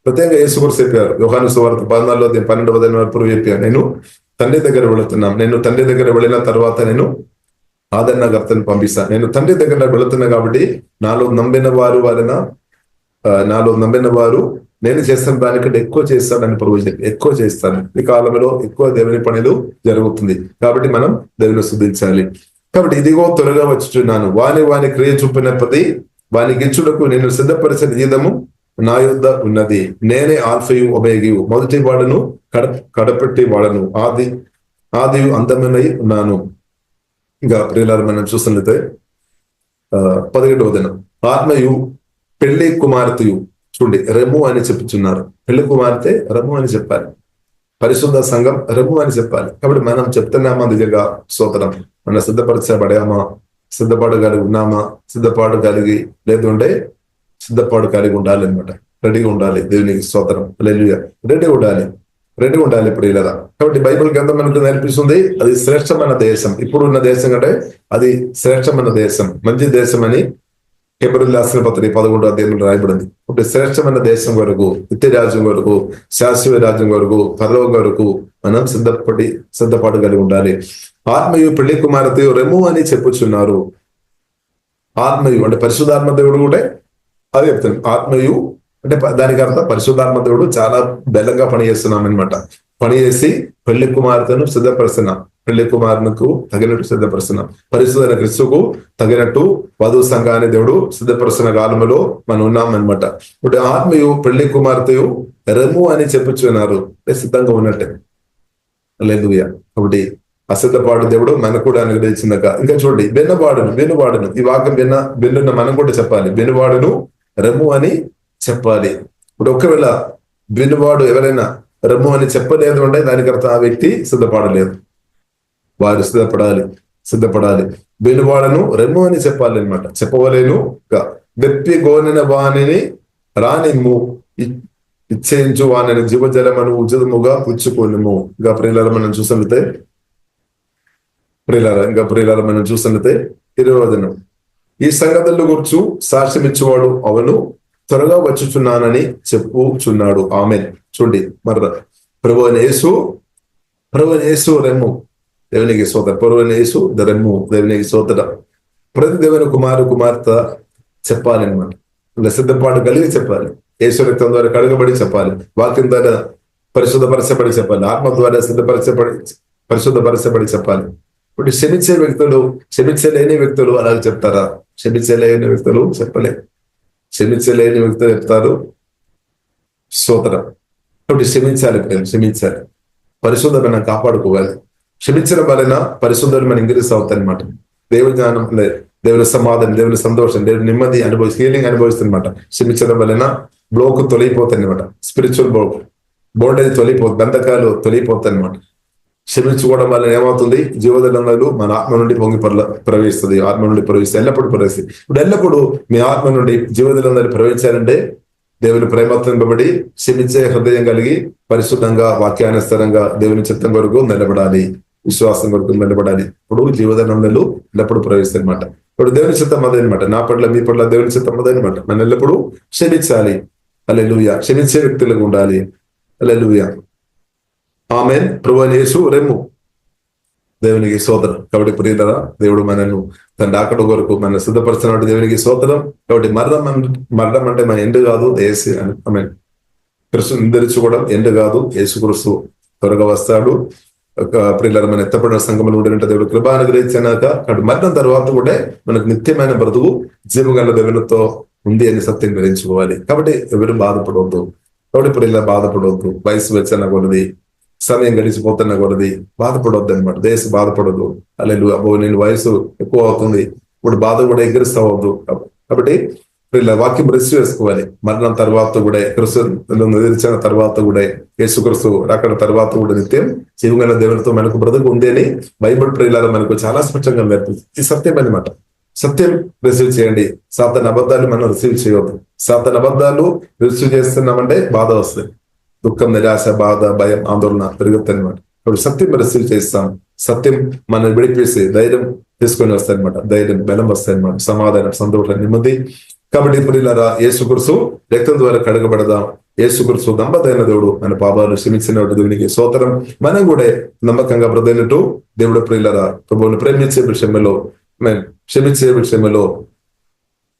ప్రత్యేకంగా యేసుక్రీస్తు చెప్పారు. యోహాను సువార్త 14వ వరకు చెప్పారు, నేను తండ్రి దగ్గర వెళుతున్నాను. నేను తండ్రి దగ్గర వెళ్ళిన తర్వాత నేను ఆదరణకర్తను పంపిస్తాను. నేను తండ్రి దగ్గర వెళుతున్నా కాబట్టి నాలో నమ్మిన వారు నేను చేస్తున్న దానికంటే ఎక్కువ చేస్తానని ప్రభు చెప్పి, ఎక్కువ చేస్తాను. ఈ కాలంలో ఎక్కువ దేవుని పనులు జరుగుతుంది. కాబట్టి మనం దేవుని స్తుతించాలి. కాబట్టి ఇదిగో త్వరగా వచ్చుచున్నాను, వాని క్రియ చూపినప్పటి వానికి ఇచ్చుటకు నేను సిద్ధపరిచిన జీతము నా యొద్ద ఉన్నది. నేనే ఆల్ఫయు ఒమేగయు, మొదటి వాడను కడపెట్టి వాడను, ఆది అంతమై ఉన్నాను. ఇంకా ప్రియులారా మనం చూస్తున్నట్లయితే 17వ వచనం, ఆత్మయు పెళ్లి కుమార్తెయు, చూడండి రెమ్ము అని చెప్పుచున్నారు. పెళ్లి కుమార్తె రెమ్ము అని చెప్పాలి, పరిశుద్ధ సంఘం రెమ్ము అని చెప్పాలి. కాబట్టి మనం చెప్తున్నామా నిజంగా స్తోత్రం? మనం సిద్ధపరచబడామా? సిద్ధపాటు కలిగి ఉన్నామా? సిద్ధపాటు కలిగి లేదంటే సిద్ధపాటు కలిగి ఉండాలి అనమాట. రెడీగా ఉండాలి. దేవునికి స్తోత్రం. హల్లెలూయా. రెడీగా ఉండాలి ప్రియులారా. కాబట్టి బైబిల్ గ్రంథం మనకు నేర్పిస్తుంది అది శ్రేష్టమైన దేశం. ఇప్పుడున్న దేశం కంటే అది శ్రేష్టమైన దేశం, మంచి దేశం అని హెబ్రీయులకు రాసిన పత్రిక 11వ అధ్యాయంలో రాయబడింది. ఇప్పుడు శ్రేష్టమైన దేశం వరకు, నిత్య రాజ్యం వరకు, శాశ్వత రాజ్యం వరకు, పరలోకం వరకు మనం సిద్ధపాటు కలిగి ఉండాలి. ఆత్మయు పెళ్లి కుమార్తెయు రెమ్ము అని చెప్పుచున్నారు. ఆత్మయు అంటే పరిశుద్ధాత్మ దేవుడు కూడా అది చెప్తాను. ఆత్మయు అంటే దానికి అర్థం పరిశుద్ధాత్మ దేవుడు చాలా బలంగా పనిచేస్తున్నాం అనమాట. పనిచేసి పెళ్లి కుమార్తెను సిద్ధపరుస్తున్నాం, పెళ్లి కుమారునికి తగినట్టు సిద్ధపరుస్తున్నాం, పరిశుద్ధైన క్రీస్తుకు తగినట్టు వధువు సంఘాన్ని దేవుడు సిద్ధపరుస్తున్న కాలంలో మనం ఉన్నాం అనమాట. ఇప్పుడు ఆత్మయు పెళ్లి కుమార్తెయు రెమ్ము అని చెప్పుచున్నారు, సిద్ధంగా ఉన్నట్టే. హల్లెలూయా. కాబట్టి అసిద్ధపాటు దేవుడు మనకు కూడా అనుగ్రహించిందక. ఇంకా చూడండి, వెన్నువాడును ఈ వాక్యం విన్నున్న మనం కూడా చెప్పాలి. వెన్నువాడును రెమ్ము అని చెప్పాలి. ఇప్పుడు ఒకవేళ వినువాడు ఎవరైనా రెమ్ము అని చెప్పలేదు అంటే దానికి అర్థం ఆ వ్యక్తి సిద్ధపడలేదు. వారు సిద్ధపడాలి. వినువాడను రెమ్ము అని చెప్పాలి అనమాట. చెప్పవలేను వెప్పి గోనెన వాణిని రానిమ్ము, ఇచ్చేయించు వాణిని జీవజలమను ఉచితముగా పుచ్చుకోనిము. ఇంకా ప్రియులారా మనం చూసినట్లయితే 20వ వచనం, ఈ సంగతుల గుర్చు సాక్ష్యం ఇచ్చేవాడు అవను త్వరగా వచ్చుచున్నానని చెప్పుచున్నాడు. ఆమేన్. చూడండి, మరి ప్రభువైన యేసు రెమ్ము, దేవునికి స్తోత్రం. ప్రభువైన యేసు రెమ్ము, దేవునికి స్తోత్రం. ప్రతి దేవుని కుమార్తె చెప్పాలి అనమాట. ఇలా సిద్ధపాటు కలిగి చెప్పాలి. యేసు రక్తం ద్వారా కడగబడి చెప్పాలి. వాక్యం ద్వారా పరిశుద్ధపరచబడి చెప్పాలి. ఆత్మ ద్వారా పరిశుద్ధపరచబడి చెప్పాలి. ఇప్పుడు క్షమించలేని వ్యక్తులు అలాగే చెప్తారా? క్షమించలేని వ్యక్తులు చెప్పలేరు. క్షమించలేని వ్యక్తులు చెప్తారు స్తోత్రం. కాబట్టి క్షమించాలి. పరిశుద్ధత మనం కాపాడుకోవాలి. క్షమించడం వలన పరిశుద్ధులు మనం ఇంక్రీస్ అవుతాయి అనమాట. దేవుని జ్ఞానం, దేవుని సమాధానం, దేవుని సంతోషం, దేవుని నెమ్మది హీలింగ్ అనుభవిస్తుందన్నమాట. క్షమించడం వలన బ్లోక్ తొలగిపోతాయి అనమాట. స్పిరిచువల్ బోండేజ్ తొలగిపోతుంది, బంధకాలు తొలగిపోతాయి అనమాట. క్షమించుకోవడం వల్ల ఏమవుతుంది? జీవోదలంలో మన ఆత్మ నుండి పొంగి ప్రవేశిస్తుంది. ఆత్మ నుండి ప్రవేశిస్తుంది, ఎల్లప్పుడూ ప్రవేశిస్తుంది. ఇప్పుడు ఎల్లప్పుడూ మీ ఆత్మ నుండి జీవోదలంలో ప్రవేశించాలంటే దేవుని ప్రేమత్వంబడి క్షమించే హృదయం కలిగి పరిశుద్ధంగా వాక్యానుసారంగా దేవుని చిత్తం కొరకు నిలబడాలి, విశ్వాసం కొరకు నిలబడాలి. ఇప్పుడు జీవోదలంలో ఎల్లప్పుడూ ప్రవేశిస్తుంది అనమాట. ఇప్పుడు దేవుని చిత్తం అదనమాట. నా పట్ల మీ పట్ల దేవుని చిత్తం అదనమాట. మనం ఎల్లప్పుడూ క్షమించాలి. హల్లెలూయా. క్షమించే వ్యక్తులుగా ఉండాలి. హల్లెలూయా. ఆమేన్. ప్రభువైన యేసు రెమ్ము దేవునికి స్తోత్రం. కాబట్టి ప్రియులారా, దేవుడు మనను తన రాకడ కొరకు మన సిద్ధపరుస్తున్నట్టు దేవునికి స్తోత్రం. కాబట్టి మరణం అంటే మన ఎండు కాదు, యేసు అని. ఆమేన్. క్రీస్తుని నిందించుకోవడం ఎండు కాదు, యేసుక్రీస్తు త్వరగా వస్తాడు. ప్రియులారా, మన ఎత్తపడిన సంఘంలో ఉండే దేవుడు కృప అనుగ్రహించాక కాబట్టి మరణం తర్వాత కూడా మనకు నిత్యమైన బ్రతుకు జీవగల దేవునితో ఉంది అని సత్యం గ్రహించుకోవాలి. కాబట్టి ఎవరు బాధపడవద్దు. కాబట్టి ప్రియులారా, బాధపడవద్దు. వయసు వచ్చన కొలది, సమయం గడిచిపోతున్న కొలది బాధపడవద్దు అనమాట. దేశం బాధపడదు. హల్లెలూయా. నేను వయసు ఎక్కువ అవుతుంది, ఇప్పుడు బాధ కూడా ఎగిరిస్తావద్దు. కాబట్టి ఇలా వాక్యం రిసీవ్ చేసుకోవాలి. మరణం తర్వాత కూడా, క్రీస్తును ఎదిరించిన తర్వాత కూడా, యేసుక్రీస్తు రాకడ తర్వాత కూడా నిత్యం జీవగల దేవునితో మనకు బ్రతుకు ఉంది అని బైబిల్ ప్రియులారా మనకు చాలా స్పష్టంగా నేర్పిస్తుంది. ఈ సత్యం అనమాట. సత్యం రిసీవ్ చేయండి. సాతాను అబద్ధాలు మనం రిసీవ్ చేయవద్దు. సాతాను అబద్ధాలు రిసీవ్ చేస్తున్నామంటే బాధ వస్తుంది. దుఃఖం, నిరాశ, బాధ, భయం, ఆందోళన పెరుగుతాయి అనమాట. ఇప్పుడు సత్యం రిసీవ్ చేస్తాం. సత్యం మనం విడిపేసి ధైర్యం తీసుకొని వస్తాయన్నమాట. ధైర్యం, బలం వస్తాయన్నమాట. సమాధానం, సంతోషం, నెమ్మది. కాబట్టి ప్రియులారా, యేసుక్రీస్తు రక్తం ద్వారా కడగబడదాం. యేసుక్రీస్తు నమ్మదైన దేవుడు, మన పాపాలు క్షమించిన దేవునికి స్తోత్రం. మనం కూడా నమ్మకంగా బ్రతికినట్టు దేవుడు ప్రియులారా ప్రభువుని ప్రేమించే విషయంలో, క్షమించే విషయంలో,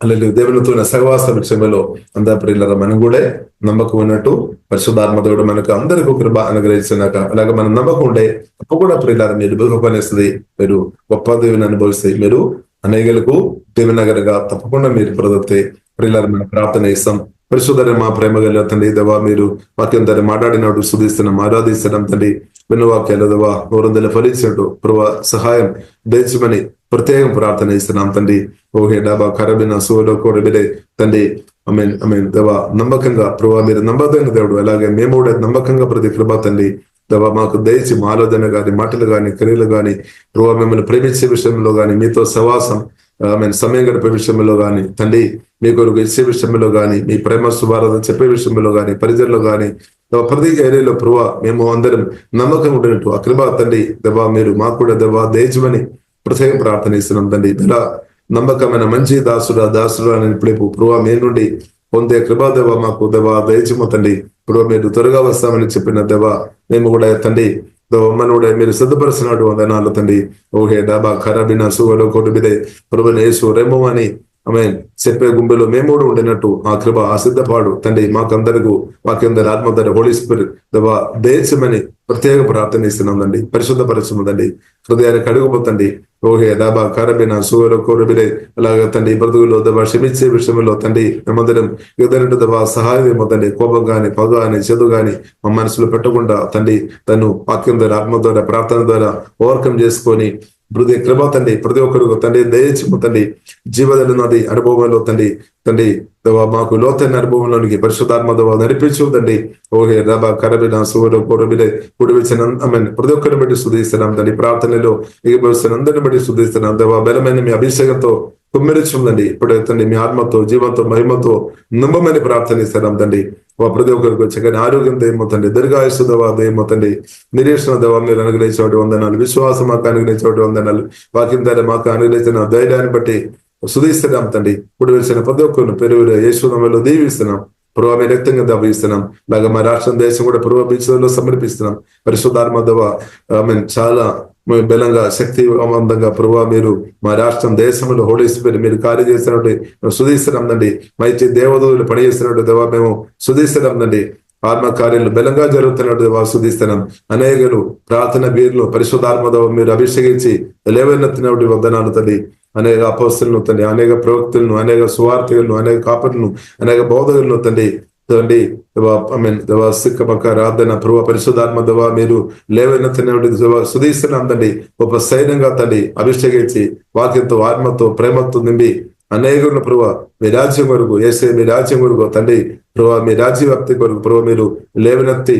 అలాగే దేవునితో సహవాస విషయంలో అందరి ప్రియులారా మనం కూడా నమ్మకం ఉన్నట్టు పరిశుద్ధాత్మ దేవుడు మనకు అందరికీ కృప అనుగ్రహించినాక అలాగే మనం నమ్మకం ఉండే తప్పకుండా ప్రియులారా మీరు బహుపనిస్తుంది. మీరు గొప్ప దేవుని అనుభవిస్తే మీరు అనేకులకు దేవునగరగా తప్పకుండా మీరు ప్రదత్తే. ప్రియులారా మనం ప్రార్థన చేస్తాం. పరిశుద్ధ మా ప్రేమ కలిగిన తండ్రి దేవా, మీరు వాక్యం తండ్రి మాట్లాడినట్టు శుద్ధిస్తున్నాం, ఆరాధిస్తున్నాం తండ్రి. విన్న వాక్యాలు దేవా నూరందల ఫలించినట్టు ప్రభు సహాయం దేశమని ప్రత్యేకం ప్రార్థన ఇస్తున్నాం తండ్రి. ఓహే డాబా కరబిన సోలో కోరబిడే తండ్రి. ఆమేన్ దేవా నమ్మకంగా ప్రభు మీరు నమ్మదైన దేవుడు. అలాగే మేము కూడా నమ్మకంగా ప్రతి కృప తండ్రి దేవా మాకు దయచి మా ఆలోచన గాని, మాటలు గాని, క్రియలు గాని ప్రభు మిమ్మల్ని ప్రేమించే విషయంలో గాని, మీతో సవాసం సమయం గడిపే విషయంలో గాని తండ్రి, మీ కొరకు ఇచ్చే విషయంలో గాని, మీ ప్రేమ శుభారాధన చెప్పే విషయంలో గాని, పరిచయంలో గాని ప్రతి ఏరియాలో ప్రభు మేము అందరం నమ్మకం ఉండినట్టు ఆ కృప తండ్రి దేవా మీరు మాకు కూడా దేవా దయచమని ప్రత్యేక ప్రార్థన ఇస్తున్నాం తండ్రి. ఇలా నమ్మకమైన మంచి దాసుడా అని ఇప్పుడు ప్రభు మీ నుండి పొందే కృపా దేవ మాకు దేవా దయచము తండ్రి. ఇప్పుడు మీరు త్వరగా వస్తామని చెప్పిన దేవా మేము కూడా తండ్రి మన కూడా మీరు సిద్ధపరుస్తున్నట్టు వందనాలు తండ్రి. ఓహే డాబా ఖరాబిన సువలో కొడుబిదే ప్రభు యేసు రెమో అని ఆమేన్ చెప్పే గుంబెలో మేము కూడా ఉండినట్టు ఆ కృప ఆ సిద్ధపాడు తండ్రి మాకందరకు వాక్యందరి ఆత్మధర హోలీ స్పిరిట్ దేవా దయచమని ప్రత్యేక ప్రార్థన ఇస్తున్నాం తండ్రి. పరిశుద్ధపరచమండి, హృదయాన్ని కడుగుపోతండి. ఓహే దాబా కారబిన సువలో కోరబిలే అలాగే తండ్రి బ్రతుకుల్లో దబా క్షమించే విషయంలో తండ్రి మేమందరం ఎదురంటు దబా సహాయం ఏమవుతండి. కోపం గాని, పగ గాని, చెడు గాని మా మనసులో పెట్టకుండా తండ్రి తను వాక్యం ద్వారా, ఆత్మ ద్వారా, ప్రార్థన ద్వారా ఓవర్కమ్ చేసుకొని హృదయ కృప తండ్రి ప్రతి ఒక్కరు తండ్రి దయచేము తండ్రి. జీవదల నది అనుభవంలో తండ్రి దేవా మాకు లోతైన అనుభవంలోనికి పరిశుద్ధాత్మ దేవా నడిపించు తండ్రి. ఓహే రబా కరబిన సువలో కోరబిలే కుడివిచ్చిన ప్రతి ఒక్కరిని బట్టి శుద్ధిస్తున్నాం తండ్రి. ప్రార్థనలో ఎగిపోస్తున్న అందరిని బట్టి శుద్ధిస్తున్నాం దేవా. బలమైన మీ అభిషేకంతో కుమ్మిరించుందండి ఇప్పుడే తండ్రి. మీ ఆత్మతో, జీవంతో, మహిమతో నమ్మమని ప్రార్థన ఇస్తున్నాం తండ్రి. ప్రతి ఒక్కరికి చక్కని ఆరోగ్యం దేమవుతండి, దీర్ఘాయుష్ దేవా దేమవుతండి, నిరీక్షణ దేవా మీరు అనుగ్రహించేవాటి వందనాలు, విశ్వాసం మాకు అనుగ్రహించేవాటి వందనాలు, వాక్యం ద్వారా మాకు అనుగ్రహించిన ధైర్యాన్ని బట్టి శుద్ధిస్తున్నాం తండ్రి. ఇప్పుడు వేసిన ప్రతి ఒక్కరిని పెరుగు యేసునామములో దీవిస్తున్నాం. ప్రభు మీ రక్తంగా దవ్విస్తున్నాం. అలాగే మా రాష్ట్రం, దేశం కూడా ప్రభు బీచ్లో సమర్పిస్తున్నాం. పరిశుద్ధాత్మ దేవా చాలా బలంగా శక్తివంతంగా ప్రభావ మీరు మా రాష్ట్రం దేశంలో హోలీ స్పిరిట్ మీరు కార్యం చేస్తున్నట్టు సుధీస్తున్నాం తండ్రి. మంచి దేవదూతులు పనిచేస్తున్నట్టు దేవా మేము సుధీస్తున్నాం తండ్రి. ఆత్మ కార్యాలు బలంగా జరుగుతున్నట్టు దేవా సుధీస్తున్నాం. అనేకలు ప్రార్థన వీరులు పరిశుద్ధాత్మతో మీరు అభిషేకించి లేవనెత్తినటువంటి వందనాలు తండ్రి. అనేక అపోస్తలను తండ్రి, అనేక ప్రవక్తులను, అనేక సువార్తికులను, అనేక కాపరులను, అనేక బోధకులను తండ్రి రాధన ప్రభు పరిశుద్ధాత్మ దవా మీరు లేవనెత్తినటువంటి సుధీస్తున్నాం తండ్రి. గొప్ప సైన్యంగా తండ్రి అభిషేకించి వాక్యంతో ఆత్మతో ప్రేమతో నింపి అనేకులను ప్రభు మీ రాజ్యం కొరకు ఏసే మీ రాజ్యం కొరకు తండ్రి ప్రభు మీ రాజ్యవ్యాప్తి కొరకు ప్రభు మీరు లేవనెత్తి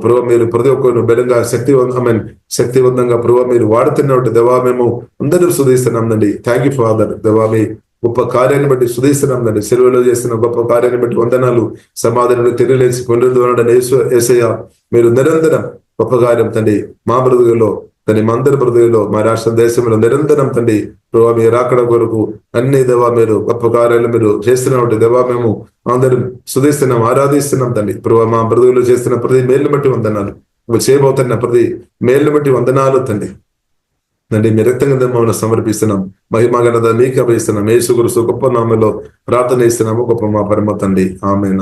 ప్రభు మీరు ప్రతి ఒక్కరు బలంగా శక్తివంతంగా ప్రభు మీరు వాడుతున్నటువంటి దేవా మేము అందరూ సుధీస్తున్నాం తండ్రి. థ్యాంక్ యూ ఫాదర్ దేవా. మీ గొప్ప కార్యాన్ని బట్టి సుధీస్తున్నాం తండ్రి. సెలవులో చేసిన గొప్ప కార్యాన్ని బట్టి వందనాలు. సమాధానం తిరిగిలేసి పునరుద్ధరణ యేసయ్య మీరు నిరంతరం గొప్ప కార్యం తండ్రి మా బ్రతుకుల్లో తండ్రి, మా అందరి బ్రతుకుల్లో మా రాష్ట్ర దేశంలో నిరంతరం తండ్రి ప్రభావ మీరు రాకడ కొరకు అన్ని దేవా మీరు గొప్ప కార్యాలు మీరు చేస్తున్నటువంటి దేవా మేము అందరం సుధీస్తున్నాం, ఆరాధిస్తున్నాం తండ్రి. ప్రభావ మా బ్రతుకుల్లో చేస్తున్న ప్రతి మేలును బట్టి వందనాలు. చేయబోతున్న ప్రతి మేలును బట్టి వందనాలు తండ్రి. తండ్రి మీ రక్తంగా మమ్మల్ని సమర్పిస్తున్నాం. మహిమగనత మీకు అభయిస్తున్నాం. యేసు క్రీస్తు గొప్ప నామములో ప్రార్థన చేస్తున్నాము. గొప్ప మా పరమ తండ్రి. ఆమేన్.